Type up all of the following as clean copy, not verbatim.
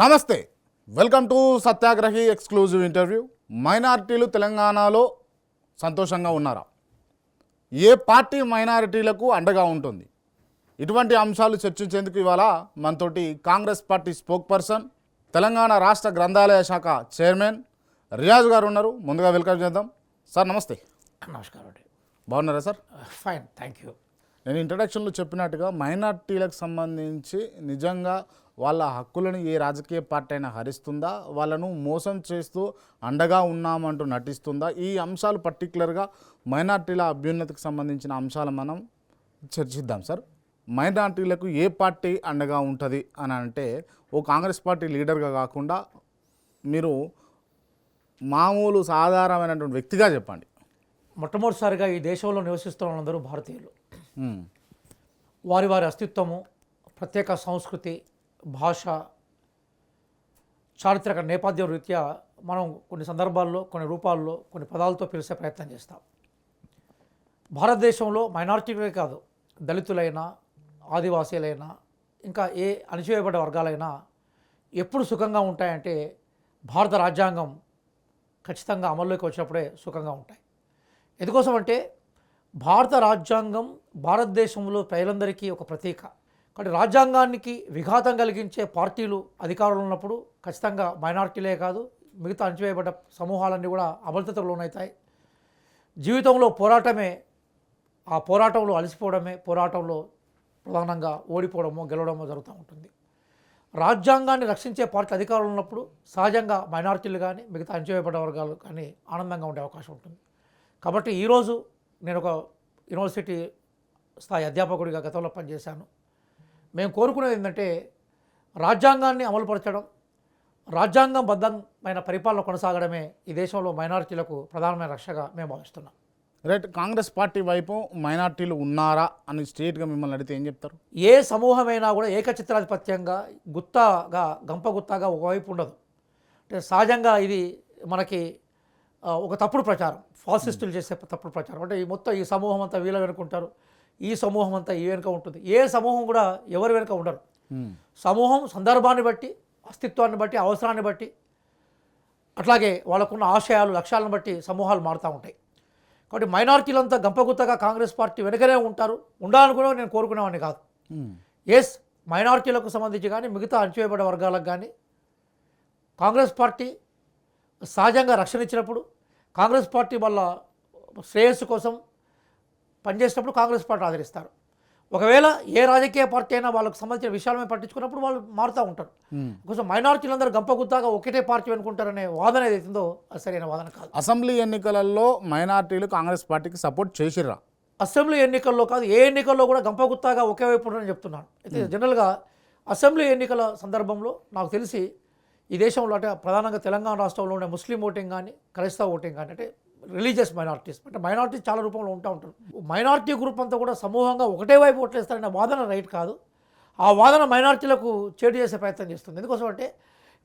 నమస్తే, welcome to సత్యాగ్రహి exclusive interview. మైనారిటీలు తెలంగాణలో సంతోషంగా ఉన్నారా? ఏ పార్టీ మైనారిటీలకు అండగా ఉంటుంది? ఇటువంటి అంశాలు చర్చించేందుకు ఇవాళ మనతోటి Congress party spoke person, Telangana రాష్ట్ర గ్రంథాలయ శాఖ చైర్మన్ రియాజ్ గారు ఉన్నారు. ముందుగా వెల్కమ్ చేద్దాం. సార్ నమస్తే. నమస్కారం అండి. బాగున్నారా సార్? Fine, thank you. నేను ఇంట్రడక్షన్లో చెప్పినట్టుగా మైనార్టీలకు సంబంధించి నిజంగా వాళ్ళ హక్కులను ఏ రాజకీయ పార్టీ అయినా హరిస్తుందా, వాళ్ళను మోసం చేస్తూ అండగా ఉన్నామంటూ నటిస్తుందా? ఈ అంశాలు పర్టికులర్గా మైనార్టీల అభ్యున్నతికి సంబంధించిన అంశాలు మనం చర్చిద్దాం సార్. మైనార్టీలకు ఏ పార్టీ అండగా ఉంటుంది అని అంటే, ఓ కాంగ్రెస్ పార్టీ లీడర్గా కాకుండా మీరు మామూలు సాధారణమైనటువంటి వ్యక్తిగా చెప్పండి. మొట్టమొదటిసారిగా ఈ దేశంలో నివసిస్తున్న వాళ్ళందరూ భారతీయులు. వారి వారి అస్తిత్వము, ప్రత్యేక సంస్కృతి, భాష, చారిత్రక నేపథ్యం రీత్యా మనం కొన్ని సందర్భాల్లో, కొన్ని రూపాల్లో, కొన్ని పదాలతో పిలిచే ప్రయత్నం చేస్తాం. భారతదేశంలో మైనారిటీలే కాదు, దళితులైనా, ఆదివాసీలైనా, ఇంకా ఏ అణచివేయబడ్డ వర్గాలైనా ఎప్పుడు సుఖంగా ఉంటాయంటే భారత రాజ్యాంగం ఖచ్చితంగా అమల్లోకి వచ్చినప్పుడే సుఖంగా ఉంటాయి. ఎందుకోసం అంటే భారత రాజ్యాంగం భారతదేశంలో ప్రజలందరికీ ఒక ప్రతీక. కాబట్టి రాజ్యాంగానికి విఘాతం కలిగించే పార్టీలు అధికారంలో ఉన్నప్పుడు ఖచ్చితంగా మైనారిటీలే కాదు, మిగతా అణచివేయబడ్డ సమూహాలన్నీ కూడా అభద్రతకు లోనవుతాయి. జీవితంలో పోరాటమే, ఆ పోరాటంలో అలసిపోవడమే, పోరాటంలో ప్రధానంగా ఓడిపోవడమో గెలవడమో జరుగుతూ ఉంటుంది. రాజ్యాంగాన్ని రక్షించే పార్టీ అధికారంలో ఉన్నప్పుడు సహజంగా మైనారిటీలు కానీ మిగతా అణచివేయబడ్డ వర్గాలు కానీ ఆనందంగా ఉండే అవకాశం ఉంటుంది. కాబట్టి ఈరోజు నేను ఒక యూనివర్సిటీ స్థాయి అధ్యాపకుడిగా గతంలో పనిచేశాను. మేము కోరుకునేది ఏంటంటే రాజ్యాంగాన్ని అమలుపరచడం, రాజ్యాంగబద్ధమైన పరిపాలన కొనసాగడమే ఈ దేశంలో మైనారిటీలకు ప్రధానమైన రక్షగా మేము భావిస్తున్నాం. రైట్. కాంగ్రెస్ పార్టీ వైపు మైనార్టీలు ఉన్నారా అని స్ట్రేట్గా మిమ్మల్ని అడిగితే ఏం చెప్తారు? ఏ సమూహమైనా కూడా ఏకచిత్రాధిపత్యంగా గుత్తాగా గంపగుత్తాగా ఒకవైపు ఉండదు. అంటే సహజంగా ఇది మనకి ఒక తప్పుడు ప్రచారం, ఫాసిస్టులు చేసే తప్పుడు ప్రచారం. అంటే ఈ మొత్తం ఈ సమూహం అంతా వీళ్ళ వెనుక ఉంటారు, ఈ సమూహం అంతా ఈ వెనుక ఉంటుంది. ఏ సమూహం కూడా ఎవరి వెనుక ఉండరు. సమూహం సందర్భాన్ని బట్టి, అస్తిత్వాన్ని బట్టి, అవసరాన్ని బట్టి, అట్లాగే వాళ్ళకున్న ఆశయాలు, లక్ష్యాలను బట్టి సమూహాలు మారుతూ ఉంటాయి. కాబట్టి మైనారిటీలంతా గంపగుత్తగా కాంగ్రెస్ పార్టీ వెనుకనే ఉంటారు, ఉండాలని కూడా నేను కోరుకునేవాడిని కాదు. ఎస్, మైనారిటీలకు సంబంధించి కానీ మిగతా అణచివేయబడ్డ వర్గాలకు కానీ కాంగ్రెస్ పార్టీ సహజంగా రక్షణ ఇచ్చినప్పుడు, కాంగ్రెస్ పార్టీ వల్ల శ్రేయస్సు కోసం పనిచేసినప్పుడు కాంగ్రెస్ పార్టీ ఆదరిస్తారు. ఒకవేళ ఏ రాజకీయ పార్టీ అయినా వాళ్ళకు సంబంధించిన విషయాలమే పట్టించుకున్నప్పుడు వాళ్ళు మారుతూ ఉంటారు. కొంచెం మైనారిటీలందరూ గంపగుత్తాగా ఒకటే పార్టీ అనుకుంటారనే వాదన ఏదైతుందో అది సరైన వాదన కాదు. అసెంబ్లీ ఎన్నికలలో మైనార్టీలు కాంగ్రెస్ పార్టీకి సపోర్ట్ చేసిర్రా? అసెంబ్లీ ఎన్నికల్లో కాదు, ఏ ఎన్నికల్లో కూడా గంపగుత్తాగా ఒకే వైపు ఉంటారని చెప్తున్నాను. అయితే జనరల్గా అసెంబ్లీ ఎన్నికల సందర్భంలో నాకు తెలిసి ఈ దేశంలో అంటే ప్రధానంగా తెలంగాణ రాష్ట్రంలో ఉండే ముస్లిం ఓటింగ్ కానీ, క్రైస్తవ ఓటింగ్ కానీ, అంటే రిలీజియస్ మైనారిటీస్, అంటే మైనారిటీస్ చాలా రూపంలో ఉంటారు. మైనారిటీ గ్రూప్ అంతా కూడా సమూహంగా ఒకటే వైపు ఓట్లేస్తారనే వాదన రైట్ కాదు. ఆ వాదన మైనారిటీలకు చేటు చేసే ప్రయత్నం చేస్తుంది. ఎందుకోసం అంటే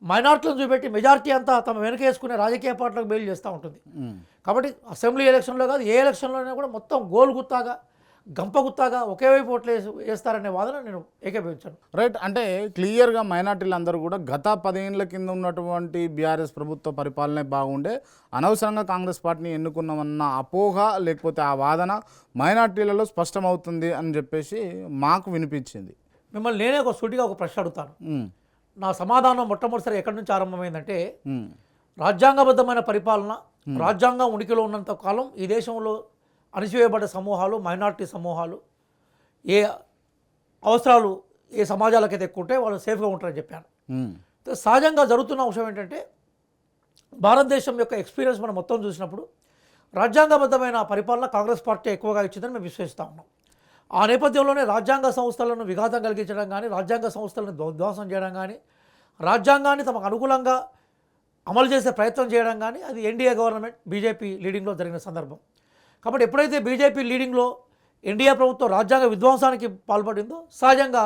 మైనారిటీలను చూపెట్టి మెజారిటీ అంతా తమ వెనక వేసుకునే రాజకీయ పార్టీలకు బెయిల్ చేస్తూ ఉంటుంది. కాబట్టి అసెంబ్లీ ఎలక్షన్లో కాదు, ఏ ఎలక్షన్లోనే కూడా మొత్తం గోల్ గుత్తాగా గంపగుత్తాగా ఒకే వైపు ఓట్లు వేస్తారనే వాదన నేను ఏకీభవించాను. రైట్. అంటే క్లియర్గా మైనార్టీలు అందరూ కూడా గత 10 ఏళ్ల కింద ఉన్నటువంటి బీఆర్ఎస్ ప్రభుత్వ పరిపాలనే బాగుండే, అనవసరంగా కాంగ్రెస్ పార్టీని ఎన్నుకున్నామన్న అపోహ లేకపోతే ఆ వాదన మైనార్టీలలో స్పష్టమవుతుంది అని చెప్పేసి మాకు వినిపించింది. మిమ్మల్ని నేనే ఒక సూటిగా ఒక ప్రశ్న అడుగుతాను. నా సమాధానం మొట్టమొదటిసారి ఎక్కడి నుంచి ఆరంభమైందంటే, రాజ్యాంగబద్ధమైన పరిపాలన, రాజ్యాంగం ఉనికిలో ఉన్నంత కాలం ఈ దేశంలో అణచివేయబడ్డ సమూహాలు, మైనారిటీ సమూహాలు ఏ అవసరాలు, ఏ సమాజాలకైతే ఎక్కువ ఉంటే వాళ్ళు సేఫ్గా ఉంటారని చెప్పాను. సహజంగా జరుగుతున్న అంశం ఏంటంటే, భారతదేశం యొక్క ఎక్స్పీరియన్స్ మనం మొత్తం చూసినప్పుడు రాజ్యాంగబద్ధమైన పరిపాలన కాంగ్రెస్ పార్టీ ఎక్కువగా ఇచ్చిందని మేము విశ్వసిస్తూ ఉన్నాం. ఆ నేపథ్యంలోనే రాజ్యాంగ సంస్థలను విఘాతం కలిగించడం కానీ, రాజ్యాంగ సంస్థలను ధ్వంసం చేయడం కానీ, రాజ్యాంగాన్ని తమకు అనుకూలంగా అమలు చేసే ప్రయత్నం చేయడం కానీ అది ఎన్డీఏ గవర్నమెంట్ బీజేపీ లీడింగ్లో జరిగిన సందర్భం. కాబట్టి ఎప్పుడైతే బీజేపీ లీడింగ్లో ఎన్డీఏ ప్రభుత్వం రాజ్యాంగ విధ్వంసానికి పాల్పడిందో, సహజంగా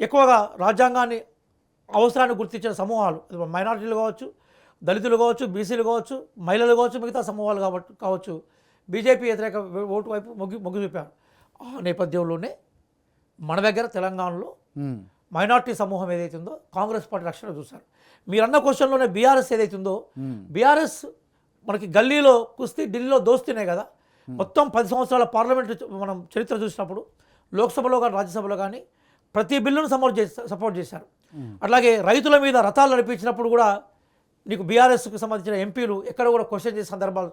ఎక్కువగా రాజ్యాంగాన్ని అవసరాన్ని గుర్తించిన సమూహాలు, మైనారిటీలు కావచ్చు, దళితులు కావచ్చు, బీసీలు కావచ్చు, మహిళలు కావచ్చు, మిగతా సమూహాలు కావచ్చు, బీజేపీ వ్యతిరేక ఓటు వైపు మొగ్గు చూపారు. ఆ నేపథ్యంలోనే మన దగ్గర తెలంగాణలో మైనార్టీ సమూహం ఏదైతే ఉందో కాంగ్రెస్ పార్టీ రక్షణ చూశారు. మీరు అన్న క్వశ్చన్లోనే బీఆర్ఎస్ ఏదైతే ఉందో, బీఆర్ఎస్ మనకి గల్లీలో కుస్తీ ఢిల్లీలో దోస్తీనే కదా. మొత్తం 10 సంవత్సరాల పార్లమెంట్ మనం చరిత్ర చూసినప్పుడు లోక్సభలో కానీ రాజ్యసభలో కానీ ప్రతి బిల్లును సపోర్ట్ చేశారు. అట్లాగే రైతుల మీద రథాలు నడిపించినప్పుడు కూడా నీకు బీఆర్ఎస్కు సంబంధించిన ఎంపీలు ఎక్కడ కూడా క్వశ్చన్ చేసే సందర్భాలు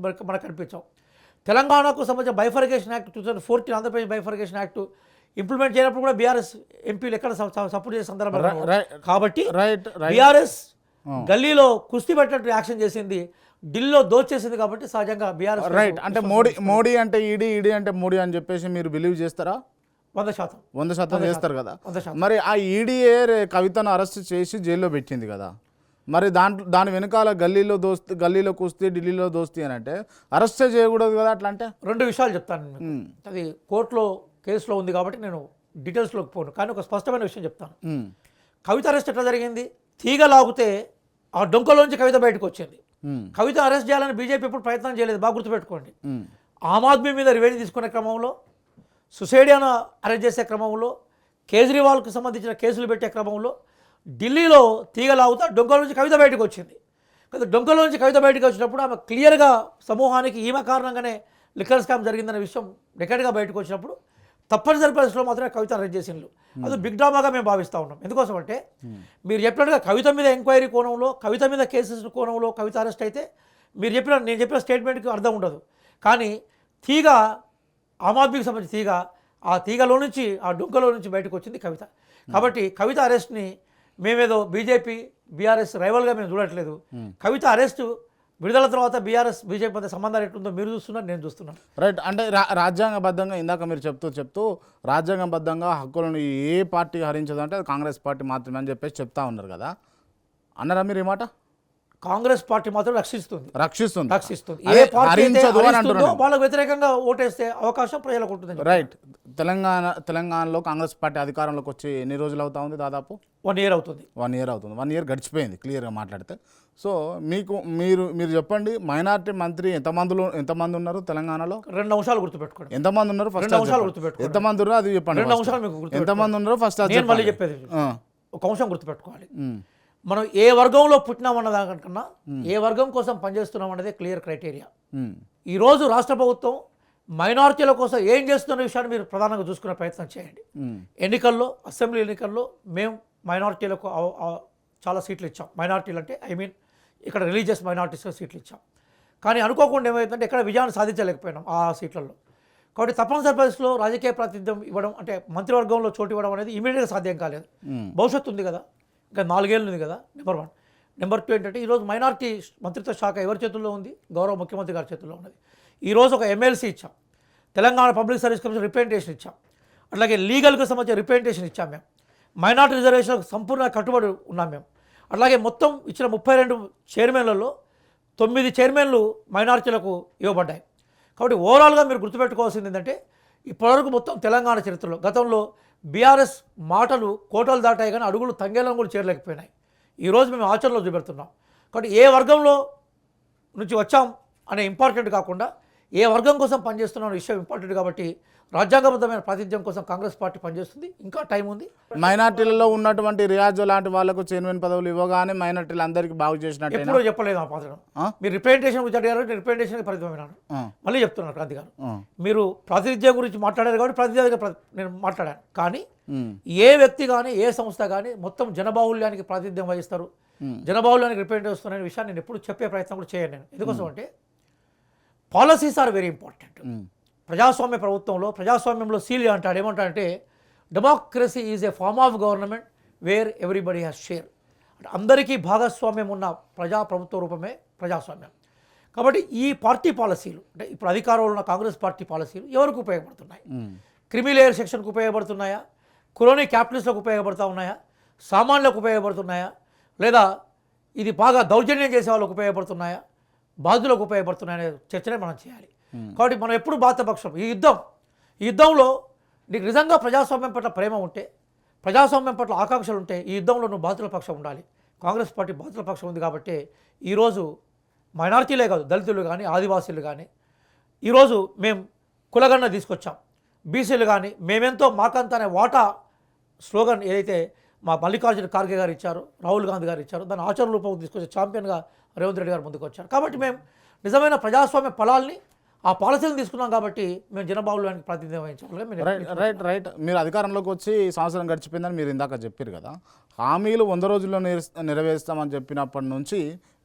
మనకు కనిపించాం. తెలంగాణకు సంబంధించిన bifurcation act 2014 Andhra Pradesh bifurcation act implement చేయనప్పుడు కూడా బీఆర్ఎస్ ఎంపీలు ఎక్కడ సపోర్ట్ చేసే సందర్భాలు. కాబట్టి బీఆర్ఎస్ గల్లీలో కుస్తీ పెట్టినట్టు యాక్షన్ చేసింది, ఢిల్లీలో దోచేసింది. కాబట్టి సహజంగా బీఆర్ఎస్ రైట్. అంటే మోడీ అంటే ఈడీ అంటే మోడీ అని చెప్పేసి మీరు బిలీవ్ చేస్తారా? 100% చేస్తారు కదా. మరి ఆ ఈడీఏ కవితను అరెస్ట్ చేసి జైల్లో పెట్టింది కదా. మరి దాని వెనకాల గల్లీలో కుస్తీ ఢిల్లీలో దోస్తీ అని అంటే అరెస్ట్ చేయకూడదు కదా. అట్లా అంటే 2 విషయాలు చెప్తాను. అది కోర్టులో కేసులో ఉంది కాబట్టి నేను డీటెయిల్స్లోకి పోను, కానీ ఒక స్పష్టమైన విషయం చెప్తాను. కవిత అరెస్ట్ ఎట్లా జరిగింది? తీగ లాగితే ఆ డొంకలోంచి కవిత బయటకు వచ్చింది. కవిత అరెస్ట్ చేయాలని బీజేపీ ఎప్పుడు ప్రయత్నం చేయలేదు, బాగా గుర్తుపెట్టుకోండి. ఆమ్ ఆద్మీ మీద రివెంజ్ తీసుకునే క్రమంలో, సుసేడియాను అరెస్ట్ చేసే క్రమంలో, కేజ్రీవాల్కు సంబంధించిన కేసులు పెట్టే క్రమంలో ఢిల్లీలో తీగ లాగుతా డొంకల నుంచి కవిత బయటకు వచ్చింది. కదా డొంకల నుంచి కవిత బయటకు వచ్చినప్పుడు ఆమె క్లియర్గా సమూహానికి ఈమె కారణంగానే లిక్కర్ స్కామ్ జరిగిందనే విషయం డెకెట్గా బయటకు వచ్చినప్పుడు తప్పనిసరి పరిస్థితుల్లో మాత్రమే కవిత అరెస్ట్ చేసిండ్రు. అది బిగ్ డ్రామాగా మేము భావిస్తూ ఉన్నాం. ఎందుకోసం అంటే మీరు చెప్పినట్టుగా కవిత మీద ఎంక్వైరీ కోణంలో, కవిత మీద కేసెస్ కోణంలో కవిత అరెస్ట్ అయితే నేను చెప్పిన స్టేట్మెంట్కి అర్థం ఉండదు. కానీ తీగ ఆమ్ ఆద్మీకి సంబంధించి తీగ, ఆ తీగలో నుంచి ఆ డొంకలో నుంచి బయటకు వచ్చింది కవిత. కాబట్టి కవిత అరెస్ట్ని మేమేదో బీజేపీ బీఆర్ఎస్ రైవల్గా మేము చూడట్లేదు. కవిత అరెస్టు విడుదల తర్వాత బీఆర్ఎస్ బీజేపీ మధ్య సంబంధాలు ఎట్లుందో మీరు చూస్తున్నారు, నేను చూస్తున్నాను. రైట్. అంటే రాజ్యాంగబద్ధంగా ఇందాక మీరు చెప్తూ రాజ్యాంగబద్ధంగా హక్కులను ఏ పార్టీ హరించదు అంటే అది కాంగ్రెస్ పార్టీ మాత్రమే అని చెప్పేసి చెప్తా ఉన్నారు కదా. అన్నారా మీరు ఈ మాట? కాంగ్రెస్ పార్టీ మాత్రం రక్షిస్తుంది. ఏ పార్టీ వాళ్ళకు వ్యతిరేకంగా ఓటేస్తే అవకాశం ప్రజలకు ఉంటుంది. రైట్. తెలంగాణలో కాంగ్రెస్ పార్టీ అధికారంలోకి వచ్చి ఎన్ని రోజులు అవుతా ఉంది? దాదాపు 1 ఇయర్ అవుతుంది. 1 ఇయర్ గడిచిపోయింది క్లియర్గా మాట్లాడితే. సో మీరు చెప్పండి, మైనారిటీ మంత్రి ఎంతమంది ఉన్నారు తెలంగాణలో? 2 అంశాలు గుర్తుపెట్టుకోండి. ఎంతమంది ఉన్నారు? ఫస్ట్ ఎంతమంది ఉన్నారు అది చెప్పండి. 2 అంశాలు మీకు ఎంతమంది ఉన్నారు ఫస్ట్ మళ్ళీ చెప్పేది. ఒక అంశం గుర్తుపెట్టుకోవాలి. మనం ఏ వర్గంలో పుట్టినామన్న దానికన్నా ఏ వర్గం కోసం పనిచేస్తున్నాం అన్నదే క్లియర్ క్రైటీరియా. ఈరోజు రాష్ట్ర ప్రభుత్వం మైనారిటీల కోసం ఏం చేస్తున్న విషయాన్ని మీరు ప్రధానంగా చూసుకునే ప్రయత్నం చేయండి. ఎన్నికల్లో, అసెంబ్లీ ఎన్నికల్లో మేము మైనారిటీలకు చాలా సీట్లు ఇచ్చాం. మైనారిటీలు అంటే ఇక్కడ రిలీజియస్ మైనారిటీస్గా సీట్లు ఇచ్చాం. కానీ అనుకోకుండా ఏమైందంటే ఎక్కడ విజయాన్ని సాధించలేకపోయినాం ఆ సీట్లలో. కాబట్టి తప్పనిసరి పరిస్థితుల్లో రాజకీయ ప్రాతినిధ్యం ఇవ్వడం అంటే మంత్రివర్గంలో చోటు ఇవ్వడం అనేది ఇమీడియట్గా సాధ్యం కాలేదు. భవిష్యత్తు ఉంది కదా, ఇంకా 4 ఏళ్ళు ఉంది కదా. నెంబర్ 1. నెంబర్ 2 ఏంటంటే ఈరోజు మైనారిటీ మంత్రిత్వ శాఖ ఎవరి చేతుల్లో ఉంది? గౌరవ ముఖ్యమంత్రి గారి చేతుల్లో ఉన్నది. ఈరోజు ఒక ఎమ్మెల్సీ ఇచ్చాం, Telangana public service commission representation ఇచ్చాం, అట్లాగే లీగల్కి సంబంధించిన రిప్రజెంటేషన్ ఇచ్చాం. మేము మైనారిటీ రిజర్వేషన్లకు సంపూర్ణ కట్టుబడి ఉన్నాం. మేము అట్లాగే మొత్తం ఇచ్చిన 32 చైర్మన్లలో 9 చైర్మన్లు మైనారిటీలకు ఇవ్వబడ్డాయి. కాబట్టి ఓవరాల్గా మీరు గుర్తుపెట్టుకోవాల్సింది ఏంటంటే ఇప్పటివరకు మొత్తం తెలంగాణ చరిత్రలో గతంలో బీఆర్ఎస్ మాటలు కోటలు దాటాయి కానీ అడుగులు తంగేలం కూడా చేరలేకపోయినాయి. ఈరోజు మేము ఆచరణలో చూపెడుతున్నాం. కాబట్టి ఏ వర్గంలో నుంచి వచ్చాం అనే ఇంపార్టెంట్ కాకుండా ఏ వర్గం కోసం పనిచేస్తున్నాం అనే విషయం ఇంపార్టెంట్. కాబట్టి రాజ్యాంగబద్ధమైన ప్రాతినిధ్యం కోసం కాంగ్రెస్ పార్టీ పనిచేస్తుంది. ఇంకా టైం ఉంది. మైనార్టీలలో ఉన్నటువంటి రియాజ్ లాంటి వాళ్ళకు చైర్మన్ పదవులు ఇవ్వగానే మైనార్టీలు అందరికీ బాగు చేసినట్టు ఎప్పుడూ చెప్పలేదు ఆ పాత్ర. మీరు రిప్రజెంటేషన్ గురించి అడిగారు, రిప్రజెంటేషన్కి పరిమితమైనాను. మళ్ళీ చెప్తున్నారు క్రాంతి గారు, మీరు ప్రాతినిధ్యం గురించి మాట్లాడారు కాబట్టి ప్రాతినిధ్యంగా నేను మాట్లాడాను. కానీ ఏ వ్యక్తి కానీ ఏ సంస్థ కానీ మొత్తం జనబాహుల్యానికి ప్రాతినిధ్యం వహిస్తారు, జనబాహుల్యానికి రిప్రజెంట్ వస్తున్నారనే విషయాన్ని నేను ఎప్పుడు చెప్పే ప్రయత్నం కూడా చేయను నేను. ఎందుకోసం అంటే పాలసీస్ ఆర్ వెరీ ఇంపార్టెంట్. ప్రజాస్వామ్య ప్రభుత్వంలో ప్రజాస్వామ్యంలో సీల్ అంటాడు ఏమంటాడంటే democracy is a form of government where everybody has share. అంటే అందరికీ భాగస్వామ్యం ఉన్న ప్రభుత్వ రూపమే ప్రజాస్వామ్యం. కాబట్టి ఈ పార్టీ పాలసీలు అంటే ఇప్పుడు అధికారంలో ఉన్న కాంగ్రెస్ పార్టీ పాలసీలు ఎవరికి ఉపయోగపడుతున్నాయి? క్రిమిలేయర్ సెక్షన్కి ఉపయోగపడుతున్నాయా? క్రోనీ క్యాపిటలిస్టులకు ఉపయోగపడుతూ ఉన్నాయా? సామాన్యులకు ఉపయోగపడుతున్నాయా? లేదా ఇది బాగా దౌర్జన్యం చేసే వాళ్ళకు ఉపయోగపడుతున్నాయా? బాధ్యులకు ఉపయోగపడుతున్నాయనే చర్చనే మనం చేయాలి. కాబట్టి మనం ఎప్పుడు బాధ్యపక్షం. ఈ యుద్ధంలో నీకు నిజంగా ప్రజాస్వామ్యం పట్ల ప్రేమ ఉంటే, ప్రజాస్వామ్యం పట్ల ఆకాంక్షలు ఉంటే ఈ యుద్ధంలో నువ్వు బాధ్యుల పక్షం ఉండాలి. కాంగ్రెస్ పార్టీ బాధ్యుల పక్షం ఉంది. కాబట్టి ఈరోజు మైనారిటీలే కాదు, దళితులు కానీ ఆదివాసీలు కానీ ఈరోజు మేము కులగణన తీసుకొచ్చాం. బీసీలు కానీ మేమెంతో మాకంత అనే వాటా స్లోగన్ ఏదైతే మా మల్లికార్జున ఖార్గే గారు ఇచ్చారో, రాహుల్ గాంధీ గారు ఇచ్చారో, దాన్ని ఆచరణ రూపం తీసుకొచ్చే ఛాంపియన్గా రేవంత్ రెడ్డి గారు ముందుకు వచ్చారు. కాబట్టి మేము నిజమైన ప్రజాస్వామ్య ఫలాల్ని ఆ పాలసీలను తీసుకున్నాం కాబట్టి మేము జనబాహుళ్యానికి ప్రాతినిధ్యం వహించాలి. రైట్ మీరు అధికారంలోకి వచ్చి సంవత్సరం గడిచిపోయిందని మీరు ఇందాక చెప్పారు కదా, హామీలు 100 రోజుల్లో నెరవేరుస్తామని చెప్పినప్పటి నుంచి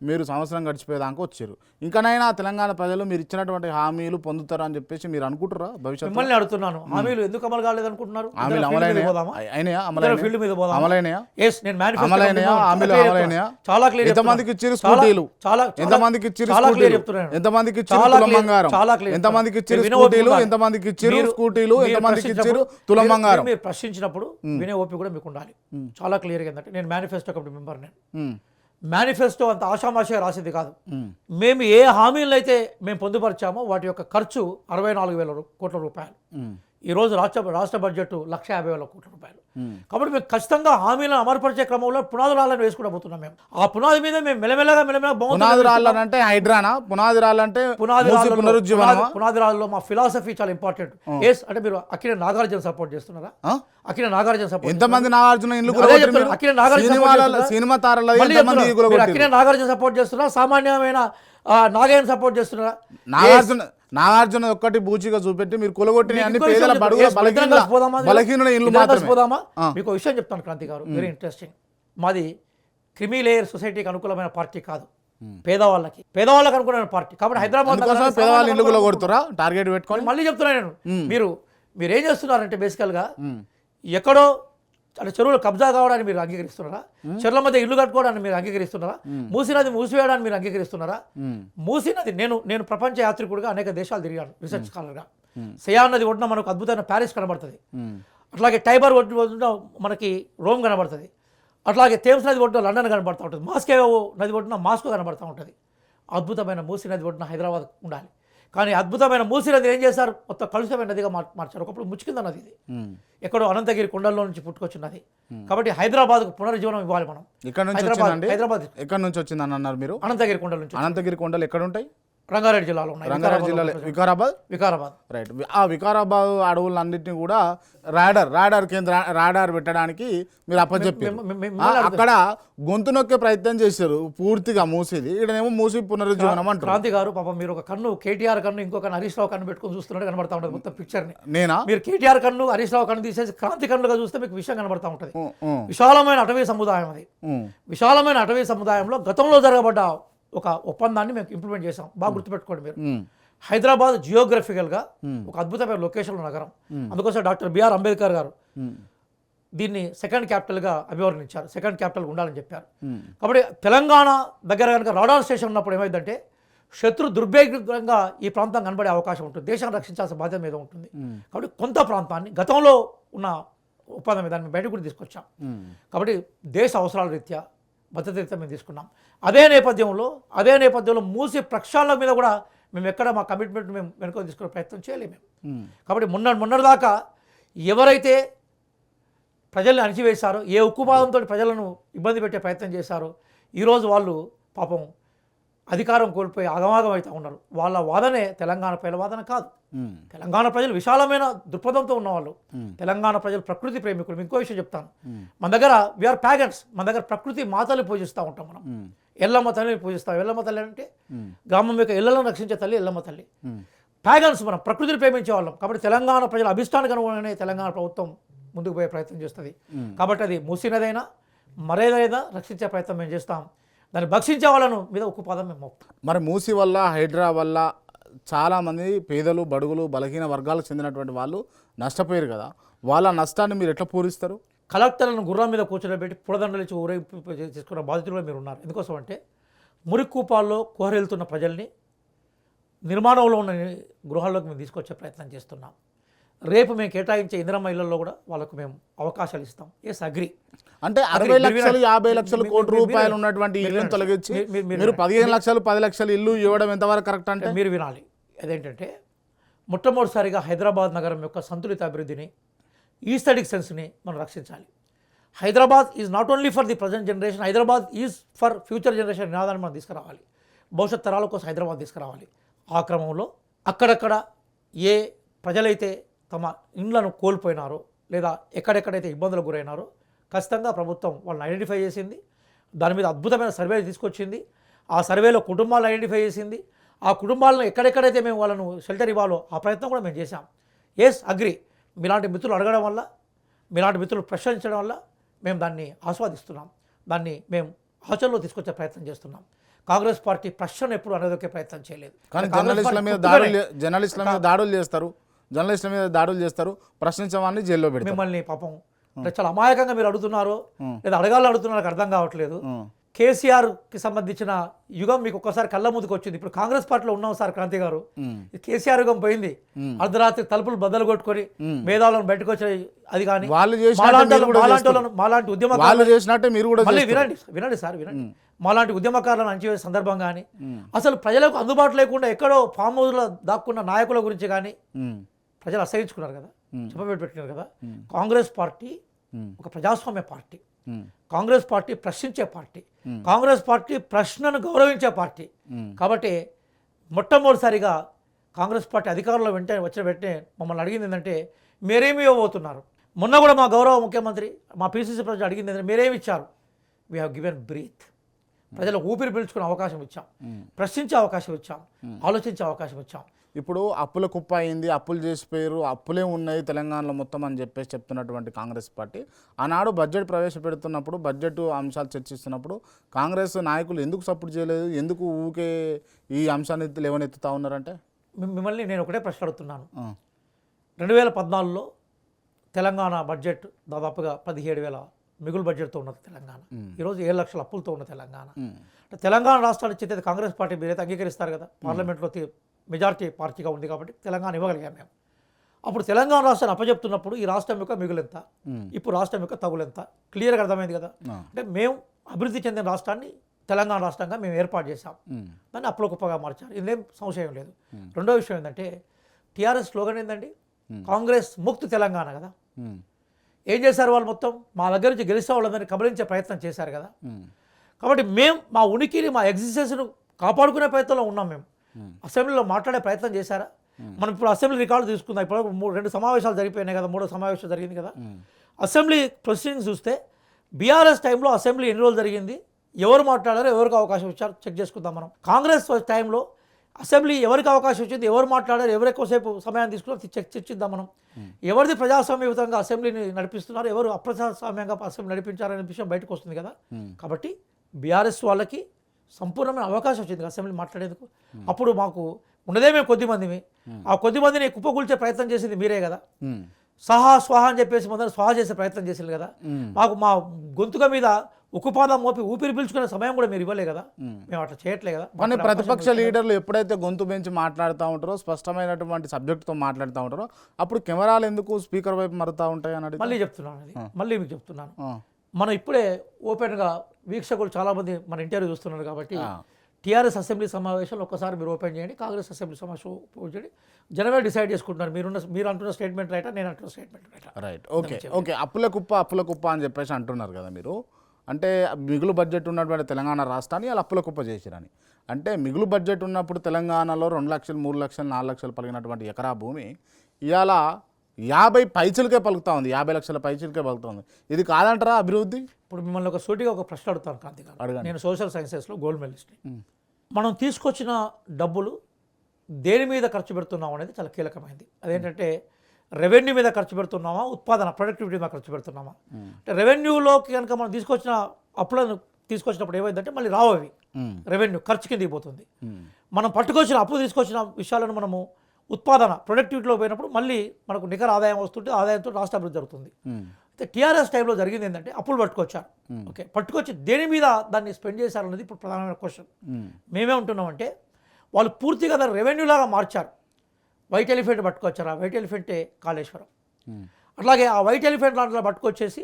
మీరు సంవత్సరం గడిచిపోయేదాకా వచ్చారు. ఇంకనైనా తెలంగాణ ప్రజలు మీరు ఇచ్చినటువంటి హామీలు పొందుతారు అని చెప్పేసి మీరు అనుకుంటారా? భవిష్యత్తు మిమ్మల్ని అడుగుతున్నాను, హామీలు ఎందుకు అమలు కాలేదు అనుకుంటున్నారు? హామీలు ఫీల్డ్ మీద అమలైనయా? చాలా క్లియర్, ఎంతమందికి ఇచ్చిరు స్కూటీలు, ఎంతమందికి ఇచ్చిరు స్కూటీలు, ఎంతమందికి ఇచ్చిరు తులం బంగారం, ఎంతమందికి ఇచ్చిరు స్కూటీలు, ఎంతమందికి ఇచ్చిరు స్కూటీలు, ఎంతమందికి ఇచ్చిరు తులం బంగారం? మీరు ప్రశ్నించినప్పుడు వినే ఓపిక కూడా మీకు ఉండాలి. చాలా క్లియర్గా ఏంటంటే నేను మేనిఫెస్టో కమిటీ మెంబర్, నేను మేనిఫెస్టో అంత ఆషామాషిగా రాసేది కాదు. మేము ఏ హామీలను అయితే మేము పొందుపరిచామో వాటి యొక్క ఖర్చు 64,000 కోట్ల రూపాయలు. ఈరోజు రాష్ట్ర బడ్జెట్ 1,50,000 కోట్ల రూపాయలు. కాబట్టి మేము ఖచ్చితంగా హామీలను అమలుపరిచే క్రమంలో పునాదురాలను వేసుకుంటూ పోతున్నాం. మేము ఆ పునాది మీద మేము మెల్లమెల్లగా పునాది రాళ్ళంటే హైడ్రానా, పునాది రాళ్ళంటే పునాది రాళ్ళలో మా ఫిలాసఫీ చాలా ఇంపార్టెంట్. ఎస్ అంటే మీరు అఖిల నాగార్జున సపోర్ట్ చేస్తున్నారా? అఖిల నాగార్జున సపోర్ట్, ఎంతమంది నాగార్జున అఖిల నాగార్జున సపోర్ట్ చేస్తున్నారా? సామాన్యమైన నాగయ్యను సపోర్ట్ చేస్తున్నారా? నాగార్జున ఒక్కటి బూచిగా చూపెట్టి మీరు కొలగొట్టిన అన్ని పేదల బలహీన ఇల్లు పోదామా? మీకు విషయం చెప్తాను క్రాంతి గారు, వెరీ ఇంట్రెస్టింగ్. మాది క్రిమీ లేయర్ సొసైటీకి అనుకూలమైన పార్టీ కాదు, పేదవాళ్ళకి అనుకూలమైన పార్టీ. కాబట్టి హైదరాబాద్ పేదవాళ్ళు ఇల్లు కొలగొడుతారా టార్గెట్ పెట్టుకొని? మళ్ళీ చెప్తున్నాను నేను, మీరు ఏం చేస్తున్నారంటే బేసికల్గా ఎక్కడో అంటే చెరువులు కబ్జా కావడానికి మీరు అంగీకరిస్తున్నారా? చెరువుల మధ్య ఇల్లు కట్టుకోవడానికి మీరు అంగీకరిస్తున్నారా? మూసీ నది మూసివేయడానికి మీరు అంగీకరిస్తున్నారా? మూసీ నది నేను ప్రపంచ యాత్రికుడిగా అనేక దేశాలు తిరిగాను, రీసెర్చ్ స్కాలర్గా. సియాన్ నది ఒడ్డున మనకు అద్భుతమైన ప్యారిస్ కనబడుతుంది, అట్లాగే టైబర్ ఒడ్డున మనకి రోమ్ కనబడుతుంది, అట్లాగే థేమ్స్ నది ఒడ్డున లండన్ కనబడుతూ ఉంటుంది, మాస్కో నది ఒడ్డున మాస్కో కనబడుతూ ఉంటుంది. అద్భుతమైన మూసీ నది ఒడ్డున హైదరాబాద్ ఉండాలి. కానీ అద్భుతమైన మూసీ నది ఏం చేశారు? మొత్తం కలుషితమైన నదిగా మార్చారు. ఒకప్పుడు ముచ్చుకింద నది ఇది, ఎక్కడో అనంతగిరి కొండల్లో నుంచి పుట్టుకొచ్చినది. కాబట్టి హైదరాబాద్కు పునరుజ్జీవనం ఇవ్వాలి మనం. హైదరాబాద్ ఎక్కడ నుంచి వచ్చిందని అన్నారు మీరు? అనంతగిరి కొండల నుంచి. అనంతగిరి కొండలు ఎక్కడ ఉంటాయి? రంగారెడ్డి జిల్లాలో ఉన్నాయి. రంగారెడ్డి జిల్లాలో వికారాబాద్ రైట్. ఆ వికారాబాద్ అడవులన్నింటినీ కూడా రాడార్ పెట్టడానికి మీరు అప్పచెప్పారు. అక్కడ గొంతు నొక్కే ప్రయత్నం చేశారు పూర్తిగా మూసేది, ఇక్కడనేమో మూసి పునరుజ్జీవనం అంటారు. క్రాంతి గారు పాపం మీరు ఒక కన్ను కేటీఆర్ కన్ను ఇంకో కన్ను హరీష్ రావు కన్ను పెట్టుకొని చూస్తున్నట్టు కనబడతా ఉంటుంది మొత్తం పిక్చర్ని. నేనా? మీరు కేటీఆర్ కన్ను హరీష్ రావు కన్ను తీసేసి క్రాంతి కన్నుగా చూస్తే మీకు విషయం కనబడతా ఉంటుంది. విశాలమైన అటవీ సముదాయం అది. విశాలమైన అటవీ సముదాయంలో గతంలో జరగబడ్డ ఒక ఒప్పందాన్ని మేము ఇంప్లిమెంట్ చేసాం. బాగా గుర్తుపెట్టుకోండి మీరు. హైదరాబాద్ జియోగ్రఫికల్గా ఒక అద్భుతమైన లొకేషన్లో నగరం. అందుకోసం డాక్టర్ బిఆర్ అంబేద్కర్ గారు దీన్ని సెకండ్ క్యాపిటల్గా అభివర్ణించారు, సెకండ్ క్యాపిటల్ ఉండాలని చెప్పారు. కాబట్టి తెలంగాణ దగ్గర కనుక రాడార్ స్టేషన్ ఉన్నప్పుడు ఏమైందంటే శత్రు దుర్భేగంగా ఈ ప్రాంతం కనబడే అవకాశం ఉంటుంది, దేశాన్ని రక్షించాల్సిన బాధ్యత మీద ఉంటుంది. కాబట్టి కొంత ప్రాంతాన్ని గతంలో ఉన్న ఒప్పందం మీద దాన్ని బయటకు కూడా తీసుకొచ్చాం. కాబట్టి దేశ అవసరాల రీత్యా భద్రత రీత్యా మేము తీసుకున్నాం. అదే నేపథ్యంలో మూసి ప్రక్షాళన మీద కూడా మేము ఎక్కడ మా కమిట్మెంట్ మేము వెనుక తీసుకునే ప్రయత్నం చేయలేము మేము. కాబట్టి మొన్నటిదాకా ఎవరైతే ప్రజల్ని అణిచివేశారో, ఏ ఉక్కుపాదంతో ప్రజలను ఇబ్బంది పెట్టే ప్రయత్నం చేశారో, ఈరోజు వాళ్ళు పాపం అధికారం కోల్పోయి ఆగమాగం అవుతూ ఉన్నారు. వాళ్ళ వాదనే తెలంగాణ ప్రజల వాదన కాదు. తెలంగాణ ప్రజలు విశాలమైన దృక్పథంతో ఉన్నవాళ్ళు. తెలంగాణ ప్రజలు ప్రకృతి ప్రేమికులు. ఇంకో విషయం చెప్తాను, మన దగ్గర వీఆర్ ప్యాగన్స్, మన దగ్గర ప్రకృతి మాతల్ని పూజిస్తూ ఉంటాం మనం. ఎల్లమ్మ తల్లిని పూజిస్తాం. ఎల్లమ్మ తల్లి అంటే గ్రామం యొక్క ఇళ్లను రక్షించే తల్లి ఎల్లమ్మ తల్లి. ప్యాగన్స్ మనం ప్రకృతిని ప్రేమించే వాళ్ళం. కాబట్టి తెలంగాణ ప్రజల అభిష్టానికి అనుగుణంగానే తెలంగాణ ప్రభుత్వం ముందుకు పోయే ప్రయత్నం చేస్తుంది. కాబట్టి అది మూసినదైనా మరేదైనా రక్షించే ప్రయత్నం మేము చేస్తాం. దాన్ని భక్షించే వాళ్ళను మీద ఉక్కుపాదం మేము మోపుతాం. మరి మూసి వల్ల హైడ్రా వల్ల చాలామంది పేదలు బడుగులు బలహీన వర్గాలకు చెందినటువంటి వాళ్ళు నష్టపోయారు కదా, వాళ్ళ నష్టాన్ని మీరు ఎట్లా పూరిస్తారు? కలెక్టర్లను గుర్రం మీద కూర్చోబెట్టి పొడదండలు ఇచ్చి ఊరేగింపు చేసుకున్న బాధితులు మీరు ఉన్నారు. ఎందుకోసం అంటే మురికూపాల్లో కోహరెళ్తున్న ప్రజల్ని నిర్మాణంలో ఉన్న గృహాల్లోకి మేము తీసుకొచ్చే ప్రయత్నం చేస్తున్నాం. రేపు మేము కేటాయించే ఇందిరమ్మ ఇళ్లలో కూడా వాళ్ళకు మేము అవకాశాలు ఇస్తాం. Yes agree. అంటే 60 లక్షలు 50 లక్షలు కోట్ల రూపాయలు ఉన్నటువంటి ఇల్లును తొలగించి మీరు 15 లక్షలు 10 లక్షలు ఇల్లు ఇవ్వడం ఎంతవరకు కరెక్ట్? అంటే మీరు వినాలి. అదేంటంటే మొట్టమొదటిసారిగా హైదరాబాద్ నగరం యొక్క సంతులిత అభివృద్ధిని, ఈస్థెటిక్ సెన్స్ని మనం రక్షించాలి. Hyderabad is not only for the present generation, Hyderabad is for future generation నినాదాన్ని మనం తీసుకురావాలి. భవిష్యత్ తరాల కోసం హైదరాబాద్ తీసుకురావాలి. ఆ క్రమంలో అక్కడక్కడ ఏ ప్రజలైతే తమ ఇండ్లను కోల్పోయినారో, లేదా ఎక్కడెక్కడైతే ఇబ్బందులకు గురైనారో ఖచ్చితంగా ప్రభుత్వం వాళ్ళని ఐడెంటిఫై చేసింది. దాని మీద అద్భుతమైన సర్వే తీసుకొచ్చింది. ఆ సర్వేలో కుటుంబాలను ఐడెంటిఫై చేసింది. ఆ కుటుంబాలను ఎక్కడెక్కడైతే మేము వాళ్ళను షెల్టర్ ఇవ్వాలో ఆ ప్రయత్నం కూడా మేము చేశాం. ఎస్ అగ్రి, మీలాంటి మిత్రులు అడగడం వల్ల, మీలాంటి మిత్రులు ప్రశ్నించడం వల్ల మేము దాన్ని ఆస్వాదిస్తున్నాం. దాన్ని మేము ఆచరణలో తీసుకొచ్చే ప్రయత్నం చేస్తున్నాం. కాంగ్రెస్ పార్టీ ప్రశ్న ఎప్పుడు అనదొక్కే ప్రయత్నం చేయలేదు. కానీ కాంగ్రెస్ జర్నలిస్టుల పార్టీ మీద దాడులు చేస్తారు, ప్రశ్నించే వాడిని జైల్లో పెడతారు. మిమ్మల్ని పాపం అంటే చాలా అమాయకంగా మీరు అడుగుతున్నారు, లేదా అడగాలని అడుగుతున్నారు, నాకు అర్థం కావట్లేదు. కేసీఆర్కి సంబంధించిన యుగం మీకు ఒక్కసారి కళ్ళ ముందుకు వచ్చింది. ఇప్పుడు కాంగ్రెస్ పార్టీలో ఉన్నాం సార్ క్రాంతి గారు. కేసీఆర్ యుగం పోయింది. అర్ధరాత్రి తలుపులు బద్దలు కొట్టుకొని మేధావులను బయటకు వచ్చే అది కానీ మాలాంటి ఉద్యమకారులు వినండి సార్ వినండి, మాలాంటి ఉద్యమకారులను అంచివేసే సందర్భం కానీ, అసలు ప్రజలకు అందుబాటు లేకుండా ఎక్కడో ఫామ్ హౌస్లో దాక్కున్న నాయకుల గురించి కానీ ప్రజలు అసహించుకున్నారు కదా, చెప్పబెట్టినారు కదా. కాంగ్రెస్ పార్టీ ఒక ప్రజాస్వామ్య పార్టీ, కాంగ్రెస్ పార్టీ ప్రశ్నించే పార్టీ, కాంగ్రెస్ పార్టీ ప్రశ్నను గౌరవించే పార్టీ. కాబట్టి మొట్టమొదటిసారిగా కాంగ్రెస్ పార్టీ అధికారంలో వచ్చిన వెంటనే మమ్మల్ని అడిగింది ఏంటంటే మీరేమి ఇవ్వబోతున్నారు. మొన్న కూడా మా గౌరవ ముఖ్యమంత్రి, మా పిసిసి ప్రెసిడెంట్ అడిగింది ఏంటంటే మీరేమి ఇచ్చారు. We have given breath. ప్రజలకు ఊపిరి పీల్చుకునే అవకాశం ఇచ్చాం, ప్రశ్నించే అవకాశం ఇచ్చాం, ఆలోచించే అవకాశం ఇచ్చాం. ఇప్పుడు అప్పుల కుప్ప అయింది, అప్పులు చేసిపోయారు, అప్పులే ఉన్నాయి తెలంగాణలో మొత్తం అని చెప్పేసి చెప్తున్నటువంటి కాంగ్రెస్ పార్టీ ఆనాడు బడ్జెట్ ప్రవేశపెడుతున్నప్పుడు, బడ్జెట్ అంశాలు చర్చిస్తున్నప్పుడు కాంగ్రెస్ నాయకులు ఎందుకు సపోర్ట్ చేయలేదు, ఎందుకు ఊకే ఈ అంశాన్ని లేవనెత్తుతా ఉన్నారంటే? మిమ్మల్ని నేను ఒకటే ప్రశ్న అడుగుతున్నాను. 2014లో తెలంగాణ బడ్జెట్ దాదాపుగా 17,000 మిగులు బడ్జెట్తో ఉన్నది తెలంగాణ. ఈరోజు 7 లక్షల అప్పులతో ఉన్న తెలంగాణ. అంటే తెలంగాణ రాష్ట్రాన్ని ఇచ్చేది కాంగ్రెస్ పార్టీ మీరైతే అంగీకరిస్తారు కదా, పార్లమెంట్లో మెజారిటీ పార్టీగా ఉంది కాబట్టి తెలంగాణ ఇవ్వగలిగాం మేము. అప్పుడు తెలంగాణ రాష్ట్రాన్ని అప్పచెప్తున్నప్పుడు ఈ రాష్ట్రం యొక్క మిగులెంత, ఇప్పుడు రాష్ట్రం యొక్క తగులెంత క్లియర్గా అర్థమైంది కదా. అంటే మేము అభివృద్ధి చెందిన రాష్ట్రాన్ని తెలంగాణ రాష్ట్రంగా మేము ఏర్పాటు చేశాం, దాన్ని అప్పుల కుప్పగా మార్చారు, ఇదేం సంశయం లేదు. రెండో విషయం ఏంటంటే టీఆర్ఎస్ స్లోగన్ ఏంటండి, కాంగ్రెస్ ముక్త్ తెలంగాణ కదా. ఏం చేశారు వాళ్ళు, మొత్తం మా దగ్గర నుంచి గెలిచే వాళ్ళందరినీ కబలించే ప్రయత్నం చేశారు కదా. కాబట్టి మేము మా ఉనికిని, మా ఎగ్జిస్టెన్స్ను కాపాడుకునే ప్రయత్నంలో ఉన్నాం. మేము అసెంబ్లీలో మాట్లాడే ప్రయత్నం చేశారా? మనం ఇప్పుడు అసెంబ్లీ రికార్డు తీసుకుందాం. ఇప్పుడు 2 సమావేశాలు జరిగిపోయినాయి కదా, 3వ సమావేశం జరిగింది కదా. అసెంబ్లీ ప్రొసీడింగ్స్ చూస్తే బీఆర్ఎస్ టైంలో అసెంబ్లీ ఎన్ని రోజులు జరిగింది, ఎవరు మాట్లాడారో, ఎవరికి అవకాశం ఇచ్చారో చెక్ చేసుకుందాం మనం. కాంగ్రెస్ టైంలో అసెంబ్లీ ఎవరికి అవకాశం వచ్చింది, ఎవరు మాట్లాడారు, ఎవరు ఎక్కువసేపు సమయాన్ని తీసుకున్నారో చర్చిద్దాం మనం. ఎవరిది ప్రజాస్వామ్యయుతంగా అసెంబ్లీని నడిపిస్తున్నారు, ఎవరు అప్రజాస్వామ్యంగా అసెంబ్లీ నడిపించారనే విషయం బయటకు వస్తుంది కదా. కాబట్టి బీఆర్ఎస్ వాళ్ళకి సంపూర్ణమైన అవకాశం వచ్చింది అసెంబ్లీ మాట్లాడేందుకు. అప్పుడు మాకు ఉన్నదే మేము కొద్దిమందిమి, ఆ కొద్దిమందిని కుప్పకూల్చే ప్రయత్నం చేసింది మీరే కదా. స్వాహ అని చెప్పేసి ముందర స్వాహ చేసే ప్రయత్నం చేసింది కదా. మాకు మా గొంతుక మీద ఉక్కుపాదం మోపి ఊపిరి పీల్చుకునే సమయం కూడా మీరు ఇవ్వలే కదా, మేము అట్లా చేయట్లే కదా. కానీ ప్రతిపక్ష లీడర్లు ఎప్పుడైతే గొంతు పెంచి మాట్లాడుతూ ఉంటారో, స్పష్టమైనటువంటి సబ్జెక్టుతో మాట్లాడుతూ ఉంటారో, అప్పుడు కెమెరాలు ఎందుకు స్పీకర్ వైపు మరుతూ ఉంటాయి అని మళ్ళీ చెప్తున్నాను. అది మళ్ళీ మీకు చెప్తున్నాను. మనం ఇప్పుడే ఓపెన్గా వీక్షకులు చాలామంది మన ఇంటర్వ్యూ చూస్తున్నారు కాబట్టి టీఆర్ఎస్ అసెంబ్లీ సమావేశంలో ఒక్కసారి మీరు ఓపెన్ చేయండి, కాంగ్రెస్ అసెంబ్లీ సమావేశం ఓపెన్ చేయండి. జనమే డిసైడ్ చేసుకుంటున్నారు మీరు అంటున్న స్టేట్మెంట్ రైటా, నేను అంటున్న స్టేట్మెంట్ రైటా. Right, okay. అప్పుల కుప్ప అని చెప్పేసి అంటున్నారు కదా మీరు. అంటే మిగులు బడ్జెట్ ఉన్నటువంటి తెలంగాణ రాష్ట్రాన్ని వాళ్ళు అప్పుల కుప్ప చేసిరని అంటే, మిగులు బడ్జెట్ ఉన్నప్పుడు తెలంగాణలో 2 లక్షలు 3 లక్షలు 4 లక్షలు పలిగినటువంటి ఎకరా భూమి ఇవాళ 50 పైచలకే పలుకుతా ఉంది, 50 లక్షల పైచలకే పలుకుతుంది. ఇది కాదంటారా అభివృద్ధి? ఇప్పుడు మిమ్మల్ని ఒక సూటిగా ఒక ప్రశ్న అడుగుతాను కాంతి గారు. నేను సోషల్ సైన్సెస్లో గోల్డ్ మెడలిస్ట్. మనం తీసుకొచ్చిన డబ్బులు దేని మీద ఖర్చు పెడుతున్నాం అనేది చాలా కీలకమైంది. అదేంటంటే రెవెన్యూ మీద ఖర్చు పెడుతున్నామా, ఉత్పాదన ప్రొడక్టివిటీ మీద ఖర్చు పెడుతున్నామా. అంటే రెవెన్యూలోకి కనుక మనం తీసుకొచ్చిన అప్పులను తీసుకొచ్చినప్పుడు ఏమైందంటే మళ్ళీ రావు, అవి రెవెన్యూ ఖర్చు కిందకి పోతుంది. మనం పట్టుకొచ్చిన అప్పు తీసుకొచ్చిన విషయాలను మనము ఉత్పాదన ప్రొడక్టివిటీలో పోయినప్పుడు మళ్ళీ మనకు నికర ఆదాయం వస్తుంటే ఆదాయంతో రాష్ట్ర అభివృద్ధి జరుగుతుంది. అయితే టీఆర్ఎస్ టైంలో జరిగింది ఏంటంటే అప్పులు పట్టుకొచ్చారు. ఓకే, పట్టుకొచ్చి దేని మీద దాన్ని స్పెండ్ చేశారన్నది ఇప్పుడు ప్రధానమైన క్వశ్చన్. మేమే ఉంటున్నామంటే వాళ్ళు పూర్తిగా దాన్ని రెవెన్యూ లాగా మార్చారు. వైట్ ఎలిఫెంట్ పట్టుకొచ్చారు, ఆ వైట్ ఎలిఫెంటే కాళేశ్వరం. అట్లాగే ఆ వైట్ ఎలిఫెంట్ లాంటిలో పట్టుకొచ్చేసి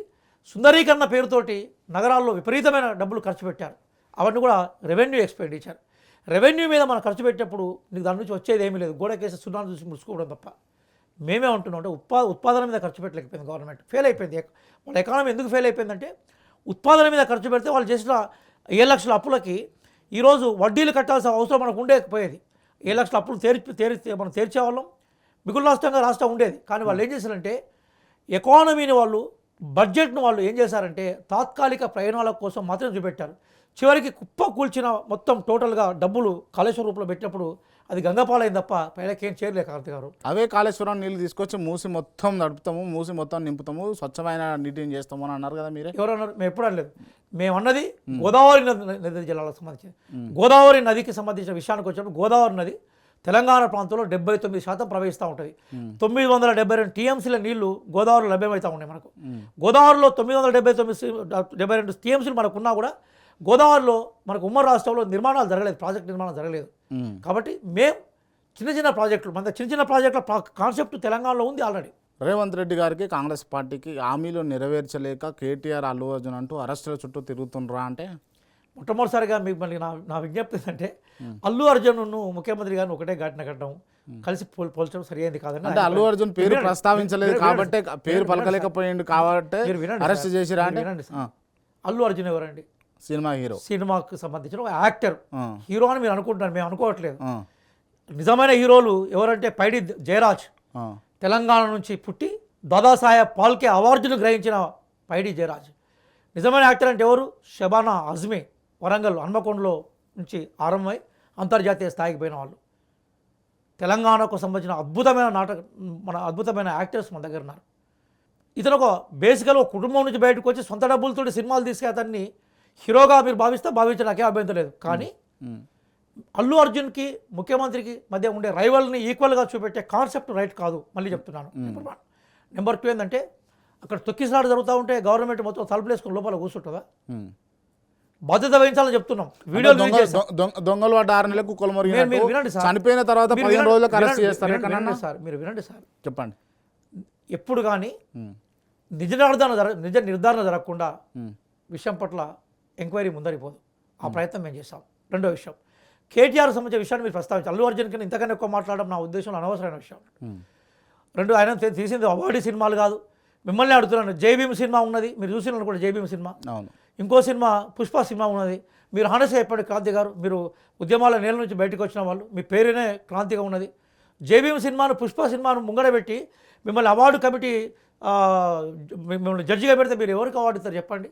సుందరీకరణ పేరుతోటి నగరాల్లో విపరీతమైన డబ్బులు ఖర్చు పెట్టారు. అవన్నీ కూడా రెవెన్యూ ఎక్స్పెండిచర్. రెవెన్యూ మీద మనం ఖర్చు పెట్టేటప్పుడు నీకు దాని నుంచి వచ్చేది ఏమీ లేదు, గోడకేసి సున్నాను చూసి ముడుచుకోవడం తప్ప. మేమే ఉంటున్నాం అంటే ఉత్పాదన మీద ఖర్చు పెట్టలేకపోయింది గవర్నమెంట్, ఫెయిల్ అయిపోయింది. వాళ్ళ ఎకానమీ ఎందుకు ఫెయిల్ అయిపోయిందంటే ఉత్పాదన మీద ఖర్చు పెడితే వాళ్ళు చేసిన 7 లక్షల అప్పులకి ఈరోజు వడ్డీలు కట్టాల్సిన అవసరం మనకు ఉండేకపోయేది. 7 లక్షల అప్పులు మనం తీర్చేవాళ్ళం, మిగులు రాష్ట్రంగా రాష్ట్రం ఉండేది. కానీ వాళ్ళు ఏం చేశారంటే ఎకానమీని వాళ్ళు బడ్జెట్ను వాళ్ళు ఏం చేశారంటే తాత్కాలిక ప్రయోజనాల కోసం మాత్రం చూపెట్టారు. చివరికి కుప్ప కూల్చిన మొత్తం టోటల్గా డబ్బులు కాళేశ్వరం రూపంలో పెట్టినప్పుడు అది గంగపాలైంది తప్ప పైనకేం చేయలేదు కార్తీ గారు. అవే కాళేశ్వరం నీళ్ళు తీసుకొచ్చి మూసి మొత్తం నడుపుతాము, మూసి మొత్తం నింపుతాము, స్వచ్ఛమైన నీటిని చేస్తాము అని అన్నారు కదా మీరే. ఎవరన్నారు? మేము ఎప్పుడు అనలేదు. మేము అన్నది గోదావరి నది జిల్లాలకు సంబంధించి గోదావరి నదికి సంబంధించిన విషయానికి వచ్చినప్పుడు గోదావరి నది తెలంగాణ ప్రాంతంలో 79% ప్రవహిస్తూ ఉంటుంది. 972 టీఎంసీల నీళ్లు గోదావరిలో లభ్యమవుతూ ఉన్నాయి మనకు. గోదావరిలో 972 టీఎంసీలు మనకున్నా కూడా గోదావరిలో మనకు ఉమ్మడి రాష్ట్రంలో నిర్మాణాలు జరగలేదు, ప్రాజెక్ట్ నిర్మాణం జరగలేదు. కాబట్టి మేము చిన్న ప్రాజెక్టులు, మన చిన్న ప్రాజెక్టుల కాన్సెప్ట్ తెలంగాణలో ఉంది ఆల్రెడీ. రేవంత్ రెడ్డి గారికి కాంగ్రెస్ పార్టీకి హామీలు నెరవేర్చలేక కేటీఆర్, అల్లు అర్జున్ అంటూ అరెస్టుల చుట్టూ తిరుగుతుండ్రా అంటే మొట్టమొదటిసారిగా మీకు మళ్ళీ నా విజ్ఞప్తి ఏంటంటే అల్లు అర్జున్ను ముఖ్యమంత్రి గారిని ఒకటే ఘటన కట్టడం, కలిసి పోల్చడం సరైనది కాదని. అంటే అల్లు అర్జున్ పేరు ప్రస్తావించలేదు కాబట్టి, పేరు పలకలేకపోయిండు కాబట్టి అరెస్ట్ చేసిరా అంటే. అల్లు అర్జున్ ఎవరండి? సినిమా హీరో, సినిమాకు సంబంధించిన ఒక యాక్టర్. హీరో అని మీరు అనుకుంటున్నారు, మేము అనుకోవట్లేదు. నిజమైన హీరోలు ఎవరంటే పైడి జయరాజ్, తెలంగాణ నుంచి పుట్టి దాదాసాహెబ్ ఫాల్కే అవార్డును గ్రహించిన పైడి జయరాజ్. నిజమైన యాక్టర్ అంటే ఎవరు? షబానా అజ్మీ, వరంగల్ హన్మకొండలో నుంచి ఆరంభమై అంతర్జాతీయ స్థాయికి పోయిన వాళ్ళు. తెలంగాణకు సంబంధించిన అద్భుతమైన యాక్టర్స్ మన దగ్గర ఉన్నారు. ఇతను ఒక బేసికల్ ఒక కుటుంబం నుంచి బయటకు వచ్చి సొంత డబ్బులతో సినిమాలు తీసుకే అతన్ని హీరోగా మీరు భావించడం నాకే అభ్యంతరం లేదు. కానీ అల్లు అర్జున్కి ముఖ్యమంత్రికి మధ్య ఉండే రైవల్ని ఈక్వల్గా చూపెట్టే కాన్సెప్ట్ రైట్ కాదు. మళ్ళీ చెప్తున్నాను. నెంబర్ 2 ఏంటంటే అక్కడ తొక్కిసలాట జరుగుతూ ఉంటే గవర్నమెంట్ మొత్తం తలుపులు వేసుకుని లోపల కూర్చుంటుందా? బాధ్యత వహించాలని చెప్తున్నాం. వీడియోలు దొంగలు 6 నెలలకు వినండి సార్, చనిపోయిన తర్వాత 15 రోజులకు అరెస్ట్ చేస్తారు సార్. మీరు వినండి సార్, చెప్పండి. ఎప్పుడు కానీ నిజ నిర్ధారణ జరగకుండా విషయం పట్ల ఎంక్వైరీ ముందరిపోదు. ఆ ప్రయత్నం మేము చేస్తాం. రెండో విషయం, కేటీఆర్ సంబంధించిన విషయాన్ని మీరు ప్రస్తావించారు. అల్లు అర్జున్ కన్నా ఇంతకన్నా ఎక్కువ మాట్లాడడం నా ఉద్దేశంలో అనవసరమైన విషయం. ఆయన తీసింది అవార్డు సినిమాలు కాదు. మిమ్మల్ని అడుగుతున్నాను, జైభీమ్ సినిమా ఉన్నది, మీరు చూసినారు కూడా జైభీమ్ సినిమా. ఇంకో సినిమా పుష్ప సినిమా ఉన్నది. మీరు హానెస్ చెప్పండి క్రాంతి గారు, మీరు ఉద్యమాల నేల నుంచి బయటకు వచ్చిన వాళ్ళు, మీ పేరునే క్రాంతిగా ఉన్నది. జైభీమ్ సినిమాను, పుష్ప సినిమాను ముంగడ పెట్టి మిమ్మల్ని అవార్డు కమిటీ మిమ్మల్ని జడ్జిగా పెడితే మీరు ఎవరికి అవార్డు ఇస్తారు చెప్పండి?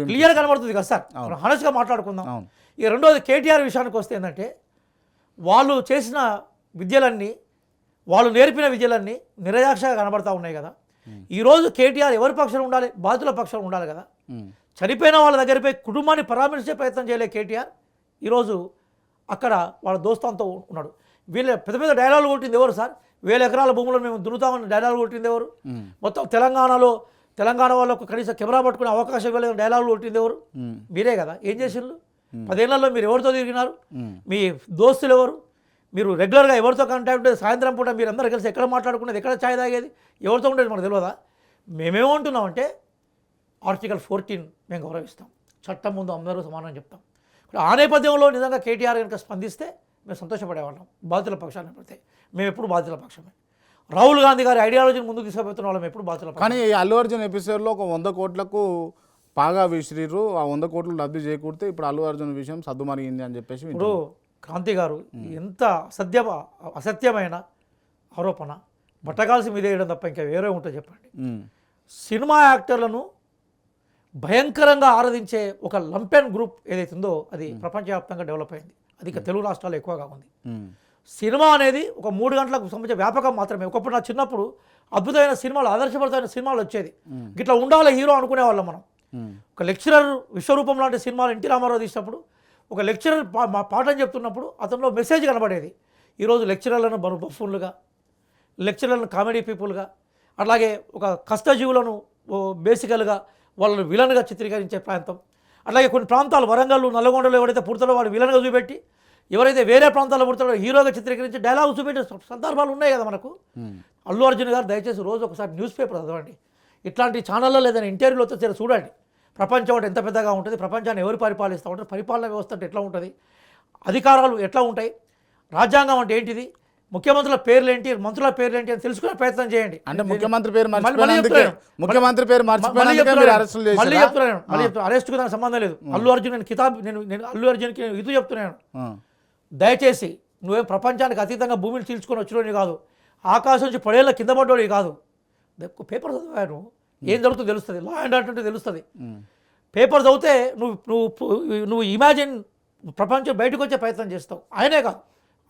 క్లియర్ కనబడుతుంది కదా సార్. హానెస్గా మాట్లాడుకుందాం. ఈ రెండోది కేటీఆర్ విషయానికి వస్తే ఏంటంటే వాళ్ళు చేసిన విద్యలన్నీ, వాళ్ళు నేర్పిన విద్యలన్నీ నిరయాక్షగా కనబడతా ఉన్నాయి కదా. ఈరోజు కేటీఆర్ ఎవరి పక్షాన ఉండాలి? బాధితుల పక్షాన ఉండాలి కదా. చనిపోయిన వాళ్ళ దగ్గరపై కుటుంబాన్ని పరామర్శించే ప్రయత్నం చేయలే కేటీఆర్. ఈరోజు అక్కడ వాళ్ళ దోస్తాంతో ఉన్నాడు. వీళ్ళ పెద్ద పెద్ద డైలాగులు కొట్టింది ఎవరు సార్? 1000 ఎకరాల భూములను మేము దున్నుతామని డైలాగులు కొట్టింది ఎవరు? మొత్తం తెలంగాణ వాళ్ళకు కనీసం కెమెరా పట్టుకునే అవకాశం ఇవ్వలేదు డైలాగులు కొట్టింది ఎవరు? మీరే కదా. ఏం చేసిండ్రు 10 ఏళ్లలో? మీరు ఎవరితో తిరిగినారు? మీ దోస్తులు ఎవరు? మీరు రెగ్యులర్గా ఎవరితో కాంటాక్ట్? సాయంత్రం పూట మీరు అందరూ కలిసి ఎక్కడ మాట్లాడుకునేది, ఎక్కడ ఛాయ్ తాగేది, ఎవరితో ఉండేది మనకు తెలియదా? మేమేమంటున్నామంటే ఆర్టికల్ 14 మేము గౌరవిస్తాం, చట్టం ముందు అందరూ సమానం చెప్తాం. ఆ నేపథ్యంలో నిజంగా కేటీఆర్ కనుక స్పందిస్తే మేము సంతోషపడేవాళ్ళం. బాధితుల పక్షాన్ని పెడితే మేము ఎప్పుడు బాధితుల పక్షమే. రాహుల్ గాంధీ గారి ఐడియాలజీని ముందుకు తీసుకుపోతున్న వాళ్ళం ఎప్పుడు బాధితుల పక్షం. కానీ ఈ అల్లు అర్జున్ ఎపిసోడ్లో ఒక 100 కోట్లకు పాగా విసిరిర్రు. ఆ 100 కోట్లు రద్దు చేయకూడితే ఇప్పుడు అల్లు అర్జున్ విషయం సద్దుమరిగింది అని చెప్పేసి. ఇప్పుడు క్రాంతి గారు ఎంత అసత్యమైన ఆరోపణ, బట్టగాల్సి మీద వేయడం తప్ప ఇంకా వేరే ఉంటుంది చెప్పండి. సినిమా యాక్టర్లను భయంకరంగా ఆరాధించే ఒక లంపెన్ గ్రూప్ ఏదైతే ఉందో అది ప్రపంచవ్యాప్తంగా డెవలప్ అయింది. అది ఇక తెలుగు రాష్ట్రాల్లో ఎక్కువగా ఉంది. సినిమా అనేది ఒక 3 గంటలకు సంబంధించిన వ్యాపకం మాత్రమే. ఒకప్పుడు నా చిన్నప్పుడు అద్భుతమైన సినిమాలు, ఆదర్శపరమైన సినిమాలు వచ్చేది. ఇట్లా ఉండాలి హీరో అనుకునేవాళ్ళం మనం. ఒక లెక్చరర్ విశ్వరూపం లాంటి సినిమాలు ఎన్టీ రామారావు తీసినప్పుడు ఒక లెక్చరర్ పాఠం చెప్తున్నప్పుడు అతనిలో మెసేజ్ కనబడేది. ఈరోజు లెక్చరర్లను బఫూన్లుగా, లెక్చరర్లను కామెడీ పీపుల్గా, అట్లాగే ఒక కష్టజీవులను బేసికల్గా వాళ్ళని విలన్గా చిత్రీకరించే ప్రాంతం. అట్లాగే కొన్ని ప్రాంతాలు వరంగల్, నల్లగొండలో ఎవరైతే పుడతారో వాడు విలన్గా చూపెట్టి, ఎవరైతే వేరే ప్రాంతాల్లో పుడతాడో హీరోగా చిత్రీకరించి డైలాగ్ చూపెట్టే సందర్భాలు ఉన్నాయి కదా మనకు. అల్లు అర్జున్ గారు దయచేసి రోజు ఒకసారి న్యూస్ పేపర్ చదవండి. ఇట్లాంటి ఛానల్లో లేదని ఇంటర్వ్యూలో వస్తే చూడండి. ప్రపంచం అంటే ఎంత పెద్దగా ఉంటుంది, ప్రపంచాన్ని ఎవరు పరిపాలిస్తూ ఉంటారు, పరిపాలన వ్యవస్థ అంటే ఎట్లా ఉంటుంది, అధికారాలు ఎట్లా ఉంటాయి, రాజ్యాంగం అంటే ఏంటిది, ముఖ్యమంత్రుల పేర్లు ఏంటి, మంత్రుల పేర్లు ఏంటి అని తెలుసుకునే ప్రయత్నం చేయండి. అంటే ముఖ్యమంత్రి పేరు మళ్ళీ చెప్తున్నాను, అరెస్ట్కు దానికి సంబంధం లేదు. అల్లు అర్జున్ నేను అల్లు అర్జున్కి ఇది చెప్తున్నాను, దయచేసి నువ్వేం ప్రపంచానికి అతీతంగా భూమిని చీల్చుకొని వచ్చినోని కాదు, ఆకాశం నుంచి 10 ఏళ్ళ కింద పడ్డోడి కాదు. పేపర్ చదివాను, ఏం జరుగుతుందో తెలుస్తుంది, లా అండ్ ఆర్డర్ అంటే తెలుస్తుంది. పేపర్ చదివితే నువ్వు ఇమాజిన్ ప్రపంచం బయటకు వచ్చే ప్రయత్నం చేస్తావు. ఆయనే కాదు,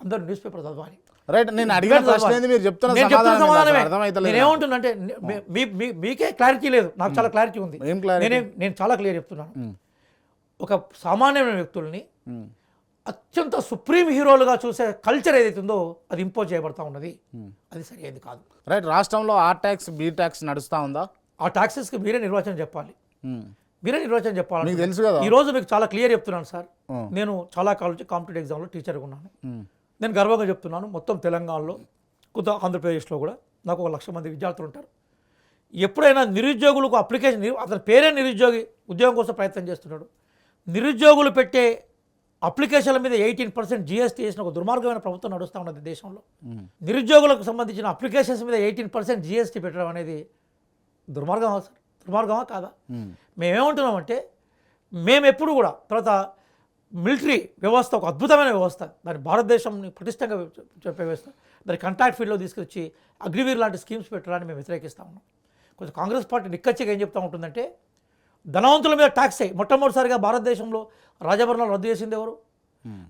అందరూ న్యూస్ పేపర్ చదవాలి. రైట్, నేను అడిగిన ప్రశ్న ఏంది, మీరు చెప్తున్న సమాధానమే అర్థమైతలేదు. నేనేమంటున్నా అంటే మీకే క్లారిటీ లేదు, నాకు చాలా క్లారిటీ ఉంది. ఏం క్లారిటీ? నేను చాలా క్లియర్ చెప్తున్నాను. ఒక సామాన్యమైన వ్యక్తుల్ని అత్యంత సుప్రీం హీరోలుగా చూసే కల్చర్ ఏదైతుందో అది ఇంపోజ్ చేయబడతా ఉన్నది, అది సరైనది కాదు. రైట్, రాష్ట్రంలో ఆ ట్యాక్స్ బి ట్యాక్స్ నడుస్తూ ఉందా? ఆ ట్యాక్సెస్కి మీరే నిర్వచనం చెప్పాలి, మీరే నిర్వచనం చెప్పాలి. మీకు తెలుసు కదా. ఈరోజు మీకు చాలా క్లియర్ చెప్తున్నాను సార్, నేను చాలా కాలేజ్ కాంపిటేటివ్ ఎగ్జామ్లో టీచర్గా ఉన్నాను. నేను గర్వంగా చెప్తున్నాను, మొత్తం తెలంగాణలో కొంత ఆంధ్రప్రదేశ్లో కూడా నాకు 1,00,000 మంది విద్యార్థులు ఉంటారు. ఎప్పుడైనా నిరుద్యోగులకు అప్లికేషన్, అతని పేరే నిరుద్యోగి, ఉద్యోగం కోసం ప్రయత్నం చేస్తున్నాడు, నిరుద్యోగులు పెట్టే అప్లికేషన్ల మీద 18% జీఎస్టీ వేసిన ఒక దుర్మార్గమైన ప్రభుత్వం నడుస్తూ ఉన్నది దేశంలో. నిరుద్యోగులకు సంబంధించిన అప్లికేషన్స్ మీద 18% జీఎస్టీ పెట్టడం అనేది దుర్మార్గమా కాదా? మేమేమంటున్నామంటే, మేము ఎప్పుడు కూడా తర్వాత మిలిటరీ వ్యవస్థ ఒక అద్భుతమైన వ్యవస్థ, దాని భారతదేశంని పటిష్టంగా చెప్పే వ్యవస్థ, దాని కాంట్రాక్ట్ ఫీల్డ్లో తీసుకొచ్చి అగ్నివీర్ లాంటి స్కీమ్స్ పెట్టడాన్ని మేము వ్యతిరేకిస్తూ ఉన్నాం. కొంచెం కాంగ్రెస్ పార్టీ నిక్కచ్చిగా ఏం చెప్తూ ఉంటుందంటే, ధనవంతుల మీద ట్యాక్స్ మొట్టమొదటిసారిగా భారతదేశంలో రాజభరణాలు రద్దు చేసింది ఎవరు?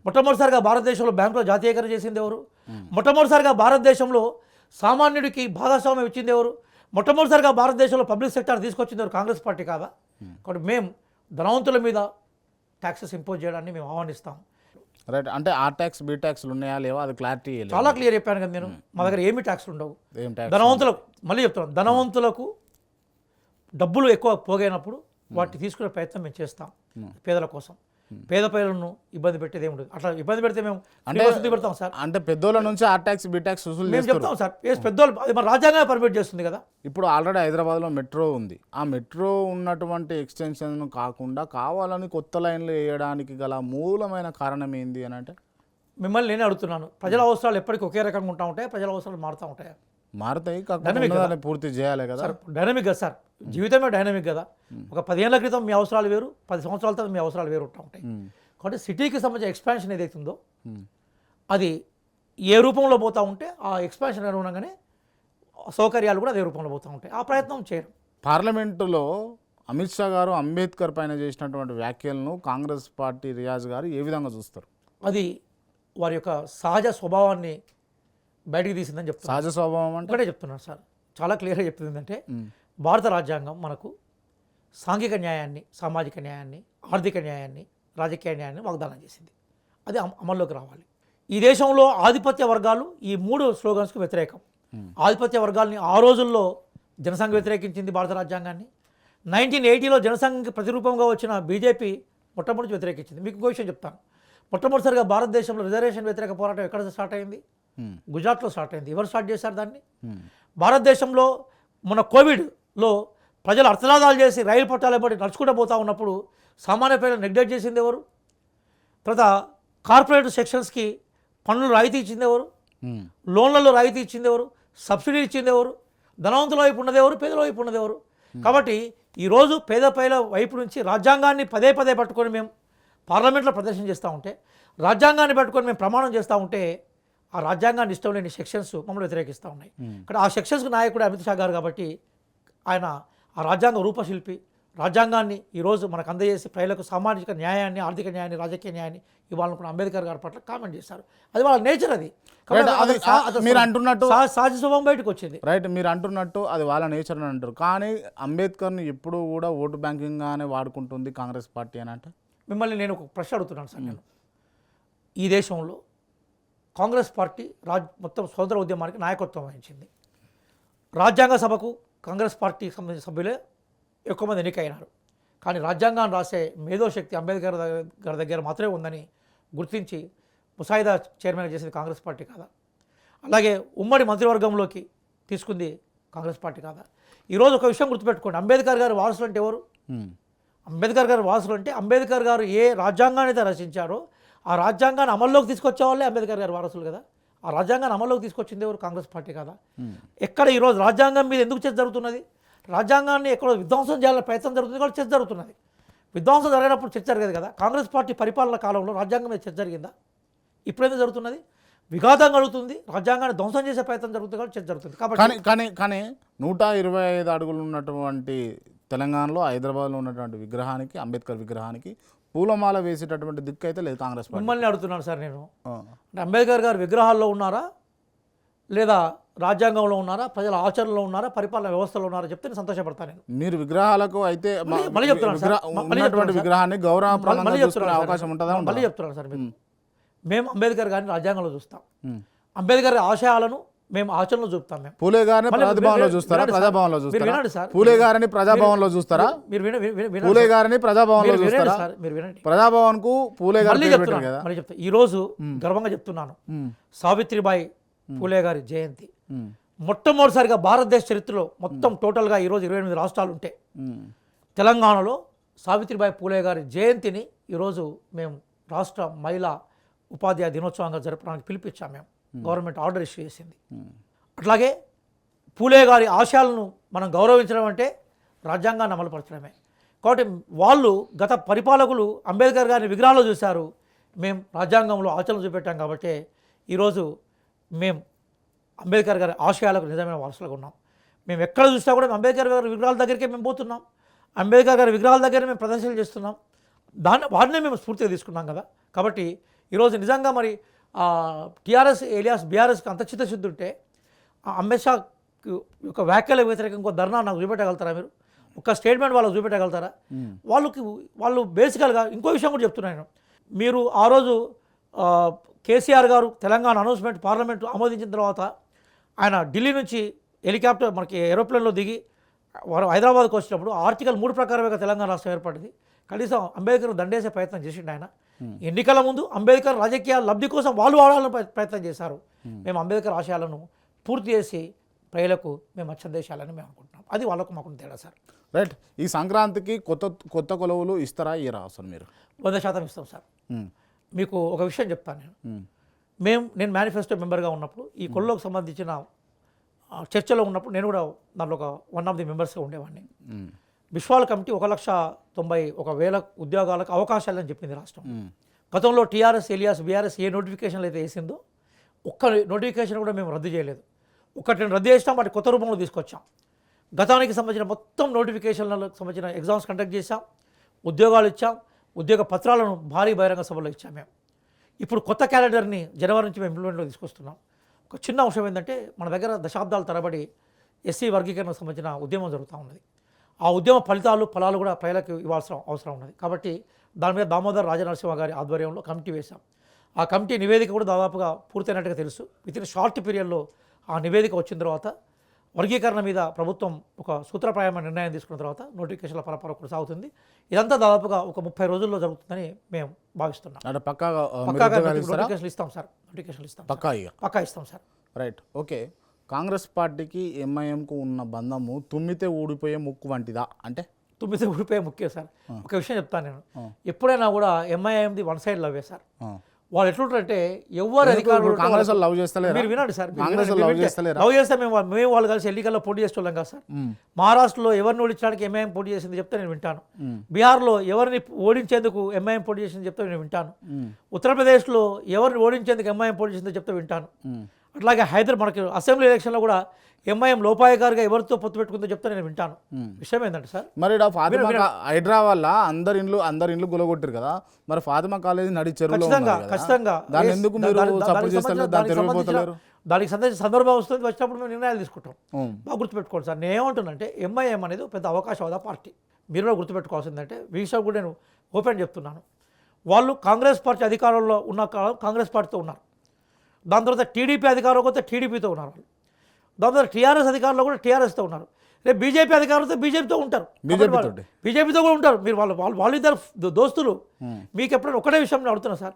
మొట్టమొదటిసారిగా భారతదేశంలో బ్యాంకులో జాతీయకరణ చేసింది ఎవరు? మొట్టమొదటిసారిగా భారతదేశంలో సామాన్యుడికి భాగస్వామ్యం ఇచ్చింది ఎవరు? మొట్టమొదటిసారిగా భారతదేశంలో పబ్లిక్ సెక్టర్ తీసుకొచ్చింది ఎవరు? కాంగ్రెస్ పార్టీ కాదా? కాబట్టి మేము ధనవంతుల మీద ట్యాక్సెస్ ఇంపోజ్ చేయడాన్ని మేము ఆహ్వానిస్తాం. రైట్, అంటే ఆ ట్యాక్స్ బి ట్యాక్స్లు ఉన్నాయా లేవా అది క్లారిటీ చాలా క్లియర్ చెప్పాను కదా నేను. మా దగ్గర ఏమి ట్యాక్స్లు ఉండవు. ఏం ట్యాక్స్? ధనవంతులకు, మళ్ళీ చెప్తున్నాను, ధనవంతులకు డబ్బులు ఎక్కువ పోగైనప్పుడు వాటిని తీసుకునే ప్రయత్నం మేము చేస్తాం పేదల కోసం. పేద ప్రజలను ఇబ్బంది పెట్టేది ఏమి ఉండదు. అట్లా ఇబ్బంది పెడితే మేము అంటే పెడతాం సార్. అంటే పెద్దోళ్ళ నుంచి ఆ ట్యాక్స్ బి ట్యాక్స్ వసూలు మేము చెప్తాం సార్. పెద్దోళ్ళు అది మన రాజ్యాంగం పర్మిట్ చేస్తుంది కదా. ఇప్పుడు ఆల్రెడీ హైదరాబాద్లో మెట్రో ఉంది. ఆ మెట్రో ఉన్నటువంటి ఎక్స్టెన్షన్ కాకుండా కావాలని కొత్త లైన్లు వేయడానికి గల మూలమైన కారణం ఏంది అని అంటే, మిమ్మల్ని నేనే అడుగుతున్నాను, ప్రజల అవసరాలు ఎప్పటికీ ఒకే రకంగా ఉంటా ఉంటాయి, ప్రజల అవసరాలు మారుతూ ఉంటాయి? మారుతాయి, కాకపోతే పూర్తి చేయాలి కదా సార్. డైనమిక్ కదా సార్, జీవితమే డైనమిక్ కదా. ఒక 10 ఏళ్ల క్రితం మీ అవసరాలు వేరు, 10 సంవత్సరాల తర్వాత మీ అవసరాలు వేరు ఉంటా ఉంటాయి. కాబట్టి సిటీకి సంబంధించిన ఎక్స్పాన్షన్ ఏదైతుందో అది ఏ రూపంలో పోతూ ఉంటే ఆ ఎక్స్పాన్షన్ అనుగుణంగానే సౌకర్యాలు కూడా అదే రూపంలో పోతూ ఉంటాయి. ఆ ప్రయత్నం చేయడం. పార్లమెంటులో అమిత్ షా గారు అంబేద్కర్ పైన చేసినటువంటి వ్యాఖ్యలను కాంగ్రెస్ పార్టీ రియాజ్ గారు ఏ విధంగా చూస్తారు? అది వారి యొక్క సహజ స్వభావాన్ని బయటికి తీసిందని చెప్తాను. సహజ స్వభావం అంటే ఒకటే చెప్తున్నాను సార్, చాలా క్లియర్గా చెప్తుంది. ఏంటంటే భారత రాజ్యాంగం మనకు సాంఘిక న్యాయాన్ని, సామాజిక న్యాయాన్ని, ఆర్థిక న్యాయాన్ని, రాజకీయ న్యాయాన్ని వాగ్దానం చేసింది. అది అమల్లోకి రావాలి. ఈ దేశంలో ఆధిపత్య వర్గాలు ఈ 3 స్లోగన్స్కి వ్యతిరేకం. ఆధిపత్య వర్గాల్ని ఆ రోజుల్లో జనసంఘ్ వ్యతిరేకించింది భారత రాజ్యాంగాన్ని. 1980లో జనసంఘ్కి ప్రతిరూపంగా వచ్చిన బీజేపీ మొట్టమొదటి వ్యతిరేకించింది. మీకు ఇంకో విషయం చెప్తాను. మొట్టమొదటిసారిగా భారతదేశంలో రిజర్వేషన్ వ్యతిరేక పోరాటం ఎక్కడ స్టార్ట్ అయింది? గుజరాత్లో స్టార్ట్ అయింది. ఎవరు స్టార్ట్ చేశారు దాన్ని? భారతదేశంలో మన కోవిడ్లో ప్రజలు అర్థనాదాలు చేసి రైలు పట్టాల పడి నడుచుకుంటూ పోతూ ఉన్నప్పుడు సామాన్య ప్రజలు నెగ్లెక్ట్ చేసింది ఎవరు? తర్వాత కార్పొరేట్ సెక్షన్స్కి పన్నులు రాయితీ ఇచ్చింది ఎవరు? లోన్లలో రాయితీ ఇచ్చింది ఎవరు? సబ్సిడీ ఇచ్చింది ఎవరు? ధనవంతుల వైపు ఉన్నది ఎవరు? పేదల వైపు ఉన్నది ఎవరు? కాబట్టి ఈరోజు పేద ప్రజల వైపు నుంచి రాజ్యాంగాన్ని పదే పట్టుకొని మేము పార్లమెంట్లో ప్రదర్శన చేస్తూ ఉంటే, రాజ్యాంగాన్ని పట్టుకొని మేము ప్రమాణం చేస్తూ ఉంటే, ఆ రాజ్యాంగాన్ని ఇష్టం లేని సెక్షన్స్ మమ్మల్ని వ్యతిరేకిస్తూ ఉన్నాయి. ఇక్కడ ఆ సెక్షన్స్కి నాయకుడు అమిత్ షా గారు కాబట్టి ఆయన ఆ రాజ్యాంగ రూపశిల్పి, రాజ్యాంగాన్ని ఈరోజు మనకు అందజేసి ప్రజలకు సామాజిక న్యాయాన్ని, ఆర్థిక న్యాయాన్ని, రాజకీయ న్యాయాన్ని ఇవ్వాలనుకున్న అంబేద్కర్ గారి పట్ల కామెంట్ చేశారు. అది వాళ్ళ నేచర్. అది మీరు అంటున్నట్టు సహజ స్వభావం బయటకు వచ్చింది. రైట్, మీరు అంటున్నట్టు అది వాళ్ళ నేచర్ అని అంటారు. కానీ అంబేద్కర్ని ఎప్పుడూ కూడా ఓటు బ్యాంకింగ్గానే వాడుకుంటుంది కాంగ్రెస్ పార్టీ అని అంటే, మిమ్మల్ని నేను ఒక ప్రశ్న అడుగుతున్నాను సార్. నేను ఈ దేశంలో కాంగ్రెస్ పార్టీ మొత్తం స్వతంత్ర ఉద్యమానికి నాయకత్వం వహించింది. రాజ్యాంగ సభకు కాంగ్రెస్ పార్టీకి సంబంధించిన సభ్యులే ఎక్కువ మంది ఎన్నికైనారు. కానీ రాజ్యాంగాన్ని రాసే మేధోశక్తి అంబేద్కర్ గారి దగ్గర మాత్రమే ఉందని గుర్తించి ముసాయిదా చైర్మన్గా చేసింది కాంగ్రెస్ పార్టీ కాదా? అలాగే ఉమ్మడి మంత్రివర్గంలోకి తీసుకుంది కాంగ్రెస్ పార్టీ కాదా? ఈరోజు ఒక విషయం గుర్తుపెట్టుకోండి, అంబేద్కర్ గారి వారసులు అంటే ఎవరు? అంబేద్కర్ గారి వారసులు అంటే అంబేద్కర్ గారు ఏ రాజ్యాంగాన్ని అయితే రచించారో ఆ రాజ్యాంగాన్ని అమల్లోకి తీసుకొచ్చే వాళ్ళే అంబేద్కర్ గారి వారసులు కదా. ఆ రాజ్యాంగాన్ని అమల్లోకి తీసుకొచ్చింది ఎవరు? కాంగ్రెస్ పార్టీ కదా. ఎక్కడ ఈరోజు రాజ్యాంగం మీద ఎందుకు చర్చ జరుగుతున్నది? రాజ్యాంగాన్ని ఎక్కడో విధ్వంసం చేయాలని ప్రయత్నం జరుగుతుంది కాబట్టి చర్చ జరుగుతున్నది. విధ్వంసం జరిగినప్పుడు చర్చ జరగదు కదా. కాంగ్రెస్ పార్టీ పరిపాలన కాలంలో రాజ్యాంగం మీద చర్చ జరిగిందా? ఇప్పుడేదో జరుగుతున్నది. విఘాతం కలుగుతుంది, రాజ్యాంగాన్ని ధ్వంసం చేసే ప్రయత్నం జరుగుతుంది కాబట్టి చర్చ జరుగుతుంది. కాబట్టి కానీ 125 అడుగులు ఉన్నటువంటి తెలంగాణలో హైదరాబాద్లో ఉన్నటువంటి విగ్రహానికి, అంబేద్కర్ విగ్రహానికి పూలమాల వేసేటటువంటి దిక్కు అయితే లేదు కాంగ్రెస్ పార్టీ. మిమ్మల్ని అడుగుతున్నాను సార్ నేను, అంటే అంబేద్కర్ గారు విగ్రహాల్లో ఉన్నారా లేదా రాజ్యాంగంలో ఉన్నారా, ప్రజల ఆచరణలో ఉన్నారా, పరిపాలన వ్యవస్థలో ఉన్నారా చెప్తే నేను సంతోషపడతాను. నేను మీరు విగ్రహాలకు అయితే మళ్ళీ చెప్తున్నాను సార్, ఉన్నటువంటి విగ్రహాన్ని గౌరవప్రదంగా చూసుకునే అవకాశం ఉంటుందా? మళ్ళీ చెప్తున్నాను సార్, మేము అంబేద్కర్ గారిని రాజ్యాంగంలో చూస్తాం, అంబేద్కర్ ఆశయాలను మేము ఆచరణలో చూపుతాం. మేము పూలే గారిని ప్రజాభవన్లో చూస్తారా? ప్రజాభవన్లో చూస్తారా? పూలే గారిని ప్రజాభవన్లో చూస్తారా? పూలే గారిని ప్రజాభవన్లో చూస్తారా? మీరు వినండి, ప్రజాభవన్ కు పూలే గారు కదా. మళ్ళీ చెప్తా, ఈ రోజు గర్వంగా చెప్తున్నాను, సావిత్రిబాయి పూలే గారి జయంతి మొట్టమొదటిసారిగా భారతదేశ చరిత్రలో మొత్తం టోటల్గా ఈరోజు 28 రాష్ట్రాలు ఉంటే తెలంగాణలో సావిత్రిబాయి పూలే గారి జయంతిని ఈరోజు మేము రాష్ట్ర మహిళా ఉపాధ్యాయ దినోత్సవంగా జరపడానికి పిలిపించాము. మేము గవర్నమెంట్ ఆర్డర్ ఇష్యూ చేసింది. అట్లాగే పూలే గారి ఆశయాలను మనం గౌరవించడం అంటే రాజ్యాంగాన్ని అమలుపరచడమే. కాబట్టి వాళ్ళు గత పరిపాలకులు అంబేద్కర్ గారిని విగ్రహాల్లో చూశారు, మేము రాజ్యాంగంలో ఆచరణ చూపెట్టాం. కాబట్టి ఈరోజు మేము అంబేద్కర్ గారి ఆశయాలకు నిజమైన వారసులుగా ఉన్నాం. మేము ఎక్కడ చూసినా కూడా అంబేద్కర్ గారి విగ్రహాల దగ్గరికే మేము పోతున్నాం, అంబేద్కర్ గారి విగ్రహాల దగ్గర మేము ప్రదర్శనలు చేస్తున్నాం, వాటినే మేము స్ఫూర్తిగా తీసుకున్నాం కదా. కాబట్టి ఈరోజు నిజంగా మరి టీఆర్ఎస్ ఏలియాస్ బీఆర్ఎస్కి అంత చిత్తశుద్ధి ఉంటే అమిత్ షా యొక్క వ్యాఖ్యలకు వ్యతిరేకంగా ఇంకో ధర్నా నాకు చూపెట్టగలుగుతారా? మీరు ఒక స్టేట్మెంట్ వాళ్ళకు చూపెట్టగలుగుతారా? వాళ్ళు బేసికల్గా ఇంకో విషయం కూడా చెప్తున్నాను. మీరు ఆ రోజు కేసీఆర్ గారు తెలంగాణ అనౌన్స్మెంట్ పార్లమెంటు ఆమోదించిన తర్వాత ఆయన ఢిల్లీ నుంచి హెలికాప్టర్ మనకి ఏరోప్లేన్లో దిగి హైదరాబాద్కి వచ్చినప్పుడు ఆర్టికల్ 3 ప్రకారమే తెలంగాణ రాష్ట్రం ఏర్పడింది. కనీసం అంబేద్కర్ దండేసే ప్రయత్నం చేసిండు ఆయన. ఎన్నికల ముందు అంబేద్కర్ రాజకీయ లబ్ధి కోసం వాళ్ళు వాడాలని ప్రయత్నం చేశారు. మేము అంబేద్కర్ ఆశయాలను పూర్తి చేసి ప్రజలకు మేము అచ్చందేశాలని మేము అనుకుంటున్నాం. అది వాళ్ళకు మాకు తేడా సార్. రైట్. ఈ సంక్రాంతికి కొత్త కొలువులు ఇస్తారా ఇయరా అసలు? మీరు 100% ఇస్తాం సార్. మీకు ఒక విషయం చెప్తాను నేను మేనిఫెస్టో మెంబర్గా ఉన్నప్పుడు ఈ కొల్లోకి సంబంధించిన చర్చలో ఉన్నప్పుడు నేను కూడా దాంట్లో ఒక 1 ఆఫ్ ది మెంబర్స్గా ఉండేవాడిని. విశ్వాల కమిటీ 1,91,000 ఉద్యోగాలకు అవకాశాలని చెప్పింది రాష్ట్రం. గతంలో టీఆర్ఎస్ ఏలియాస్ బీఆర్ఎస్ ఏ నోటిఫికేషన్లు అయితే వేసిందో ఒక్క నోటిఫికేషన్ కూడా మేము రద్దు చేయలేదు. ఒకటి రద్దు చేసినాం, వాటి కొత్త రూపంలో తీసుకొచ్చాం. గతానికి సంబంధించిన మొత్తం నోటిఫికేషన్లకు సంబంధించిన ఎగ్జామ్స్ కండక్ట్ చేశాం, ఉద్యోగాలు ఇచ్చాం, ఉద్యోగ పత్రాలను భారీ బహిరంగ సభలో ఇచ్చాం. మేము ఇప్పుడు కొత్త క్యాలెండర్ని జనవరి నుంచి మేము ఇంప్లిమెంట్లో తీసుకొస్తున్నాం. ఒక చిన్న అంశం ఏంటంటే మన దగ్గర దశాబ్దాల తరబడి ఎస్సీ వర్గీకరణకు సంబంధించిన ఉద్యమం జరుగుతూ ఉన్నది. ఆ ఉద్యమ ఫలాలు కూడా ప్రజలకు ఇవ్వాల్సిన అవసరం ఉన్నది. కాబట్టి దాని మీద దామోదర్ రాజనరసింహ గారి ఆధ్వర్యంలో కమిటీ వేశాం. ఆ కమిటీ నివేదిక కూడా దాదాపుగా పూర్తయినట్టుగా తెలుసు. వితిన్ షార్ట్ పీరియడ్లో ఆ నివేదిక వచ్చిన తర్వాత వర్గీకరణ మీద ప్రభుత్వం ఒక సూత్రప్రాయమైన నిర్ణయం తీసుకున్న తర్వాత నోటిఫికేషన్ల పరపర కొనసాగుతుంది. ఇదంతా దాదాపుగా ఒక 30 రోజుల్లో జరుగుతుందని మేము భావిస్తున్నాం. నోటిఫికేషన్లు ఇస్తాం సార్, నోటిఫికేషన్లు ఇస్తాం, పక్కా ఇస్తాం సార్. రైట్. ఓకే. కాంగ్రెస్ పార్టీకి ఎంఐఎంకు ఉన్న బంధము తుమ్మితే ఊడిపోయే ముక్కు వంటిదా? అంటే తుమ్మితే ఊడిపోయే ముక్కే సార్. ఒక విషయం చెప్తాను నేను, ఎప్పుడైనా కూడా ఎంఐఎంది వన్ సైడ్ లవ్వే సార్. వాళ్ళు ఎట్లుంటారంటే ఎవరు అధికారులు లవ్ చేస్తలేరు. మీరు వినండి సార్, లవ్ చేస్తే మేము వాళ్ళు కలిసి ఎన్నికల్లో పోటీ చేస్తున్నాం కదా సార్. మహారాష్ట్రలో ఎవరిని ఓడించడానికి ఎంఐఎం పోటీ చేసింది చెప్తే నేను వింటాను. బీహార్లో ఎవరిని ఓడించేందుకు ఎంఐఎం పోటీ చేసింది చెప్తే నేను వింటాను. ఉత్తరప్రదేశ్లో ఎవరిని ఓడించేందుకు ఎంఐఎం పోటీ చేసిందో చెప్తే వింటాను. అట్లాగే మనకి అసెంబ్లీ ఎలక్షన్లో కూడా ఎంఐఎం లోపాయకారిగా ఎవరితో పొత్తు పెట్టుకుందో చెప్తే నేను వింటాను. విషయం ఏంటంటే సార్, మరి హైడ్రా వల్ల అందరి ఇండ్లు గులగొట్టారు కదా, మరి ఫాతిమా కాలేజీ నడి చెరువులో ఖచ్చితంగా దానికి సంబంధించిన సందర్భం వస్తుంది, వచ్చినప్పుడు మేము నిర్ణయాలు తీసుకుంటాం. బాగా గుర్తుపెట్టుకోండి సార్. నేను ఏమంటున్నానంటే ఎంఐఎం అనేది పెద్ద అవకాశవాద పార్టీ. మీరు కూడా గుర్తుపెట్టుకోవాల్సిందంటే విషయం కూడా నేను ఓపెన్ చెప్తున్నాను. వాళ్ళు కాంగ్రెస్ పార్టీ అధికారంలో ఉన్న కాలం కాంగ్రెస్ పార్టీతో ఉన్నారు. దాని తర్వాత టీడీపీ అధికారంలోకి వస్తే టీడీపీతో ఉన్నారు వాళ్ళు. దాని తర్వాత టీఆర్ఎస్ అధికారంలో కూడా టీఆర్ఎస్తో ఉన్నారు. రేపు బీజేపీ అధికారంతో బీజేపీతో ఉంటారు, బీజేపీతో కూడా ఉంటారు. మీరు వాళ్ళిద్దరు దోస్తులు. మీకు ఎప్పుడైనా ఒకటే విషయం అడుగుతున్నా సార్,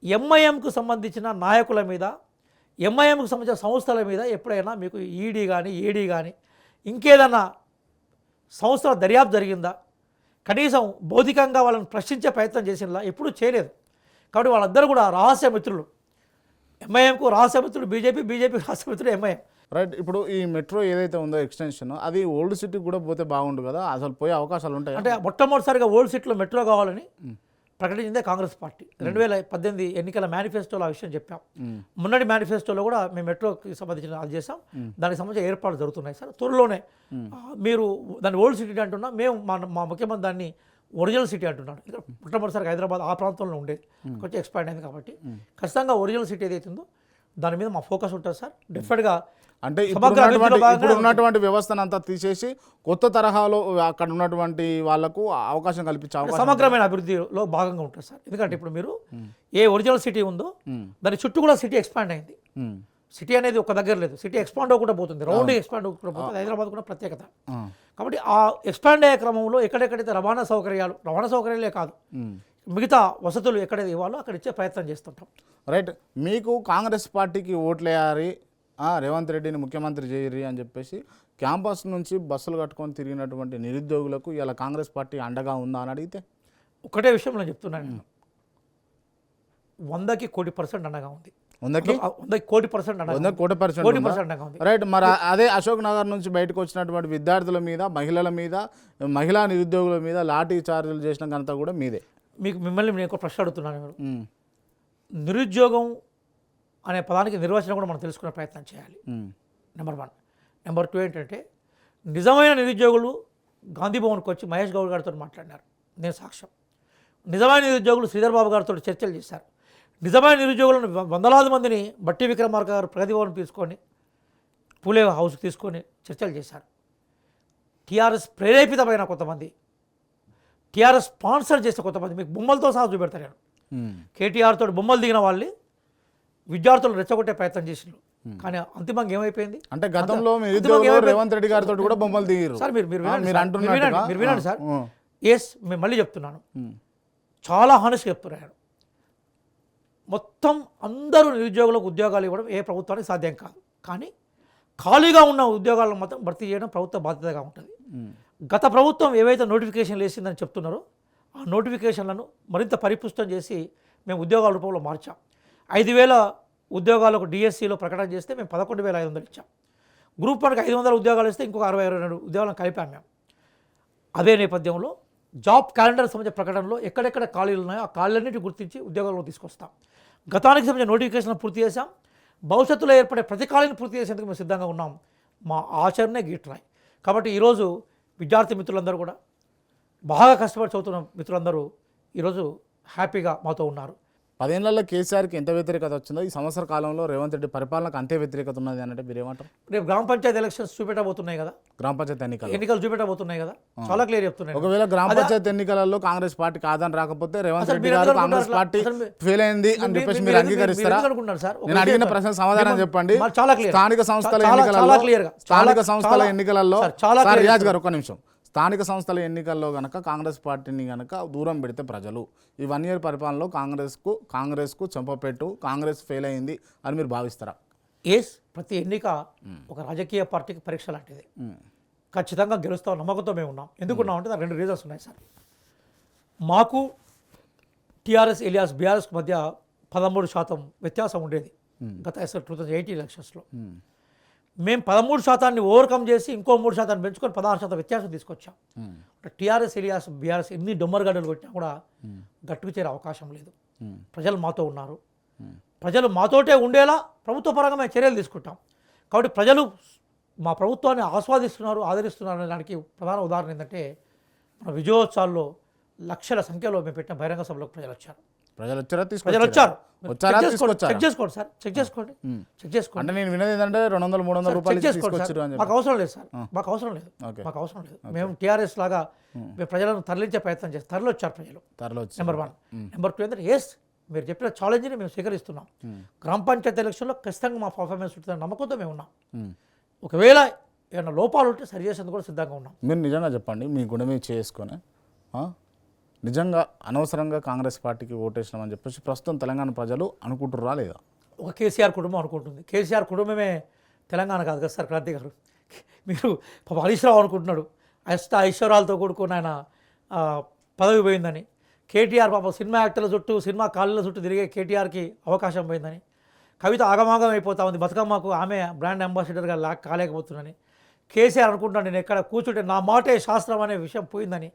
ఎంఐఎంకు సంబంధించిన నాయకుల మీద, ఎంఐఎంకు సంబంధించిన సంస్థల మీద ఎప్పుడైనా మీకు ఈడీ కానీ ఏడీ కానీ ఇంకేదన్నా సంస్థల దర్యాప్తు జరిగిందా? కనీసం భౌతికంగా వాళ్ళని ప్రశ్నించే ప్రయత్నం చేసినలా? ఎప్పుడూ చేయలేదు. కాబట్టి వాళ్ళందరూ కూడా రహస్య మిత్రులు. ఎంఐఎంకు రహస్య మిత్రులు బీజేపీ, బీజేపీ రహస్య మిత్రులు ఎంఐఎం. రైట్. ఇప్పుడు ఈ మెట్రో ఏదైతే ఉందో ఎక్స్టెన్షన్, అది ఓల్డ్ సిటీకి కూడా పోతే బాగుండు కదా, అసలు పోయే అవకాశాలు ఉంటాయి. అంటే మొట్టమొదటిసారిగా ఓల్డ్ సిటీలో మెట్రో కావాలని ప్రకటించిందే కాంగ్రెస్ పార్టీ. 2018 ఎన్నికల మేనిఫెస్టోలో ఆ విషయం చెప్పాం. మొన్నటి మేనిఫెస్టోలో కూడా మేము మెట్రోకి సంబంధించిన అది చేసాం. దానికి సంబంధించిన ఏర్పాట్లు జరుగుతున్నాయి సార్. త్వరలోనే మీరు దాన్ని ఓల్డ్ సిటీ అంటున్నా, మేము మా ముఖ్యమంత్రి దాన్ని ఒరిజినల్ సిటీ అంటున్నాడు. మొట్టమొదటిసారి హైదరాబాద్ ఆ ప్రాంతంలో ఉండేది, కొంచెం ఎక్స్పాండ్ అయింది కాబట్టి ఖచ్చితంగా ఒరిజినల్ సిటీ ఏదైతే ఉందో దాని మీద మా ఫోకస్ ఉంటుంది సార్. డెఫినెట్గా అంటే ఇప్పుడు ఉన్నటువంటి వ్యవస్థను అంతా తీసేసి కొత్త తరహాలో అక్కడ ఉన్నటువంటి వాళ్ళకు అవకాశం కల్పించే అవకాశం సమగ్రమైన అభివృద్ధిలో భాగంగా ఉంటుంది సార్. ఎందుకంటే ఇప్పుడు మీరు ఏ ఒరిజినల్ సిటీ ఉందో దాని చుట్టూ కూడా సిటీ ఎక్స్పాండ్ అయింది. సిటీ అనేది ఒక దగ్గర లేదు, సిటీ ఎక్స్పాండ్ అవ్వకుండా పోతుంది, రౌండ్ ఎక్స్పాండ్ అవ్వకుండా పోతుంది. హైదరాబాద్ కూడా ప్రత్యేకత. కాబట్టి ఆ ఎక్స్పాండ్ అయ్యే క్రమంలో ఎక్కడెక్కడైతే రవాణా సౌకర్యాలే కాదు, మిగతా వసతులు ఎక్కడైతే ఇవ్వాలో అక్కడ ఇచ్చే ప్రయత్నం చేస్తుంటాం. రైట్. మీకు కాంగ్రెస్ పార్టీకి ఓట్లేయాలి, రేవంత్ రెడ్డిని ముఖ్యమంత్రి చేయరి అని చెప్పేసి క్యాంపస్ నుంచి బస్సులు కట్టుకొని తిరిగినటువంటి నిరుద్యోగులకు ఇలా కాంగ్రెస్ పార్టీ అండగా ఉందా అని అడిగితే ఒకటే విషయం నేను చెప్తున్నాను, 100కి 1,00,00,000% అండగా ఉంది. 100కి 1,00,00,000% అండగా ఉంది. రైట్. మరి అదే అశోక్ నగర్ నుంచి బయటకు వచ్చినటువంటి విద్యార్థుల మీద, మహిళల మీద, మహిళా నిరుద్యోగుల మీద లాఠీ చార్జీలు చేసిన ఘనత కూడా మీదే. మిమ్మల్ని నేను ఒక ప్రశ్న అడుగుతున్నాను. నిరుద్యోగం అనే పదానికి నిర్వచనం కూడా మనం తెలుసుకునే ప్రయత్నం చేయాలి. నెంబర్ 1. నెంబర్ 2 ఏంటంటే నిజమైన నిరుద్యోగులు గాంధీ భవన్కి వచ్చి మహేష్ గౌడ్ గారితో మాట్లాడినారు, నేను సాక్ష్యం. నిజమైన నిరుద్యోగులు శ్రీధర్ బాబు గారితో చర్చలు చేశారు. నిజమైన నిరుద్యోగులను వందలాది మందిని బట్టి విక్రమార్క గారు ప్రగతి భవన్ తీసుకొని పూలే హౌస్కి తీసుకొని చర్చలు చేశారు. టీఆర్ఎస్ ప్రేరేపితమైన కొంతమంది, టీఆర్ఎస్ స్పాన్సర్ చేసే కొంతమంది, మీకు బొమ్మలతో సహా చూపెడతారు. కేటీఆర్ తోటి బొమ్మలు దిగిన వాళ్ళు విద్యార్థులు రెచ్చగొట్టే ప్రయత్నం చేసినారు. కానీ అంతిమంగా ఏమైపోయింది అంటే గతంలో రేవంత్ రెడ్డి గారితో కూడా బొమ్మలు దిగారు సార్. మీరు వినండి సార్. ఎస్, మేము మళ్ళీ చెప్తున్నాను, చాలా హానెస్ట్గా చెప్తున్నాను. మొత్తం అందరూ నిరుద్యోగులకు ఉద్యోగాలు ఇవ్వడం ఏ ప్రభుత్వానికి సాధ్యం కాదు. కానీ ఖాళీగా ఉన్న ఉద్యోగాలను మాత్రం భర్తీ చేయడం ప్రభుత్వ బాధ్యతగా ఉంటుంది. గత ప్రభుత్వం ఏవైతే నోటిఫికేషన్లు వేసిందని చెప్తున్నారో ఆ నోటిఫికేషన్లను మరింత పరిపుష్టం చేసి మేము ఉద్యోగాల రూపంలో మార్చాం. 5,000 ఉద్యోగాలకు డిఎస్సిలో ప్రకటన చేస్తే మేము 11,500 ఇచ్చాం. గ్రూప్ 1కి 500 ఉద్యోగాలు ఇస్తే ఇంకొక 62 ఉద్యోగాలను కలిపాం మేము. అదే నేపథ్యంలో జాబ్ క్యాలెండర్ సంబంధించిన ప్రకటనలో ఎక్కడెక్కడ ఖాళీలు ఉన్నాయో ఆ ఖాళీలన్నింటినీ గుర్తించి ఉద్యోగాలను తీసుకొస్తాం. గతానికి సంబంధించిన నోటిఫికేషన్ పూర్తి చేశాం. భవిష్యత్తులో ఏర్పడే ప్రతి ఖాళీని పూర్తి చేసేందుకు మేము సిద్ధంగా ఉన్నాం. మా ఆచరణే గీట్రాయి. కాబట్టి ఈరోజు విద్యార్థి మిత్రులందరూ కూడా, బాగా కష్టపడి చదువుతున్న మిత్రులందరూ ఈరోజు హ్యాపీగా మాతో ఉన్నారు. 10 ఏళ్లలో కేసీఆర్కి ఎంత వ్యతిరేకత వచ్చిందో ఈ సంవత్సర కాలంలో రేవంత్ రెడ్డి పరిపాలనకు అంతే వ్యతిరేకత ఉన్నది అంటే మీరు ఏమంటారు? రేపు గ్రామ పంచాయతీ ఎలక్షన్స్ చూపెట్టబోతున్నాయి కదా, గ్రామ పంచాయతీ ఎన్నికలు చూపెట్టబోతున్నాయి కదా, చాలా క్లియర్ చెప్తున్నాయి. ఒకవేళ గ్రామ పంచాయతీ ఎన్నికలలో కాంగ్రెస్ పార్టీ కాదని రాకపోతే రేవంత్ రెడ్డి గారు కాంగ్రెస్ పార్టీ ఫెయిల్ అయింది అని చెప్పేసి మీరు అంగీకరిస్తారా? నేను అడిగిన ప్రశ్న సమాధానం చెప్పండి. స్థానిక సంస్థల ఎన్నికలలో రియాజ్ గారు, ఒక్క నిమిషం. స్థానిక సంస్థల ఎన్నికల్లో కనుక కాంగ్రెస్ పార్టీని కనుక దూరం పెడితే ప్రజలు ఈ 1 year పరిపాలనలో కాంగ్రెస్కు చెంపపెట్టు, కాంగ్రెస్ ఫెయిల్ అయింది అని మీరు భావిస్తారా? ప్రతి ఎన్నిక ఒక రాజకీయ పార్టీకి పరీక్ష లాంటిది. ఖచ్చితంగా గెలుస్తాం నమ్మకంతో మేము ఉన్నాం. ఎందుకున్నాం అంటే 2 రీజన్స్ ఉన్నాయి సార్. మాకు టీఆర్ఎస్ ఎలియాస్ బీఆర్ఎస్ మధ్య 13% వ్యత్యాసం ఉండేది గత 2018 ఎలక్షన్స్లో. మేము 13% ఓవర్కమ్ చేసి ఇంకో 3% పెంచుకొని 16% వ్యత్యాసం తీసుకొచ్చాం. టీఆర్ఎస్ ఎలియాస్ బీఆర్ఎస్ ఎన్ని డొమ్మరగడ్డలు కొట్టినా కూడా గట్టుకు చేరే అవకాశం లేదు. ప్రజలు మాతో ఉన్నారు. ప్రజలు మాతోటే ఉండేలా ప్రభుత్వ పరంగా మేము చర్యలు తీసుకుంటాం. కాబట్టి ప్రజలు మా ప్రభుత్వాన్ని ఆస్వాదిస్తున్నారు, ఆదరిస్తున్నారు అనే దానికి ప్రధాన ఉదాహరణ ఏంటంటే మన విజయోత్సవాల్లో లక్షల సంఖ్యలో మేము పెట్టిన బహిరంగ సభలకు ప్రజలు వచ్చారు. చెక్ చేసుకోండి సార్, చెక్ చేసుకోండి. అంటే నేను విన్నది ఏంటంటే 200-300 రూపాయలు తీసుకొచ్చారు అని. మాకు అవసరం లేదు సార్, మాకు అవసరం లేదు. మేము టీఆర్ఎస్ లాగా మేము ప్రజలను తరలించే ప్రయత్నం చేస్తాం. తరలిచ్చారు ప్రజలు, నెంబర్ 1. నెంబర్ 2 ఏంటంటే మీరు చెప్పిన ఛాలెంజ్ని మేము స్వీకరిస్తున్నాం. గ్రామ పంచాయతీ ఎలక్షన్లో ఖచ్చితంగా మా పర్ఫార్మెన్స్ ఉంటుందని నమ్మకంతో మేము ఉన్నాం. ఒకవేళ ఏమైనా లోపాలు ఉంటే సరి చేసేందుకు కూడా సిద్ధంగా ఉన్నాం. మీరు నిజంగా చెప్పండి, మీ గుండె మీద చేసుకొని నిజంగా అనవసరంగా కాంగ్రెస్ పార్టీకి ఓటేసినామని చెప్పేసి ప్రస్తుతం తెలంగాణ ప్రజలు అనుకుంటుర్రా లేదా? ఒక కేసీఆర్ కుటుంబం అనుకుంటుంది. కేసీఆర్ కుటుంబమే తెలంగాణ కాదు కదా సార్. క్రాంతి గారు, మీరు హరీష్ రావు అనుకుంటున్నాడు ఐశ్వర్యాలతో కూడుకున్న ఆయన పదవి పోయిందని. కేటీఆర్ పాపం సినిమా యాక్టర్ల చుట్టూ, సినిమా కాళ్ళ చుట్టూ తిరిగే కేటీఆర్కి అవకాశం పోయిందని. కవిత ఆగమాగం అయిపోతా ఉంది, బతుకమ్మకు ఆమె బ్రాండ్ అంబాసిడర్గా కాలేకపోతుందని. కేసీఆర్ అనుకుంటున్నాను నేను ఎక్కడ కూర్చుంటే నా మాటే శాస్త్రం అనే విషయం పోయిందని.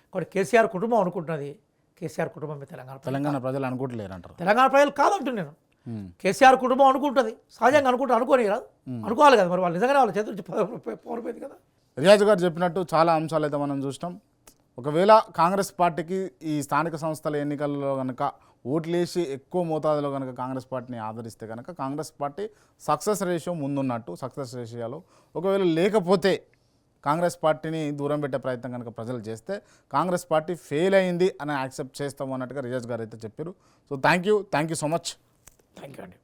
కాబట్టి కేసీఆర్ కుటుంబం అనుకుంటున్నది కేసీఆర్ కుటుంబమే తెలంగాణ ప్రజలు. తెలంగాణ ప్రజలు అనుకుంటలేరు అంటారు. తెలంగాణ ప్రజలు కాదంటున్నాను. కేసీఆర్ కుటుంబం అనుకుంటుంది, సహజంగా అనుకోని కదా, అనుకోవాలి కదా, మరి వాళ్ళు నిజంగానే వాళ్ళ చేతుల నుంచి పోరిపోయింది కదా. రియాజ్ గారు చెప్పినట్టు చాలా అంశాలు అయితే మనం చూసినాం. ఒకవేళ కాంగ్రెస్ పార్టీకి ఈ స్థానిక సంస్థల ఎన్నికల్లో కనుక ఓట్లేసి ఎక్కువ మోతాదులో కనుక కాంగ్రెస్ పార్టీని ఆదరిస్తే కనుక కాంగ్రెస్ పార్టీ సక్సెస్ రేషియో ముందున్నట్టు. సక్సెస్ రేషియోలో ఒకవేళ లేకపోతే కాంగ్రెస్ పార్టీని దూరం పెట్టే ప్రయత్నం కనుక ప్రజలు చేస్తే కాంగ్రెస్ పార్టీ ఫెయిల్ అయింది అని యాక్సెప్ట్ చేస్తాము అన్నట్టుగా రియాజ్ గారు అయితే చెప్పారు. So thank you so much. Thank you అండి.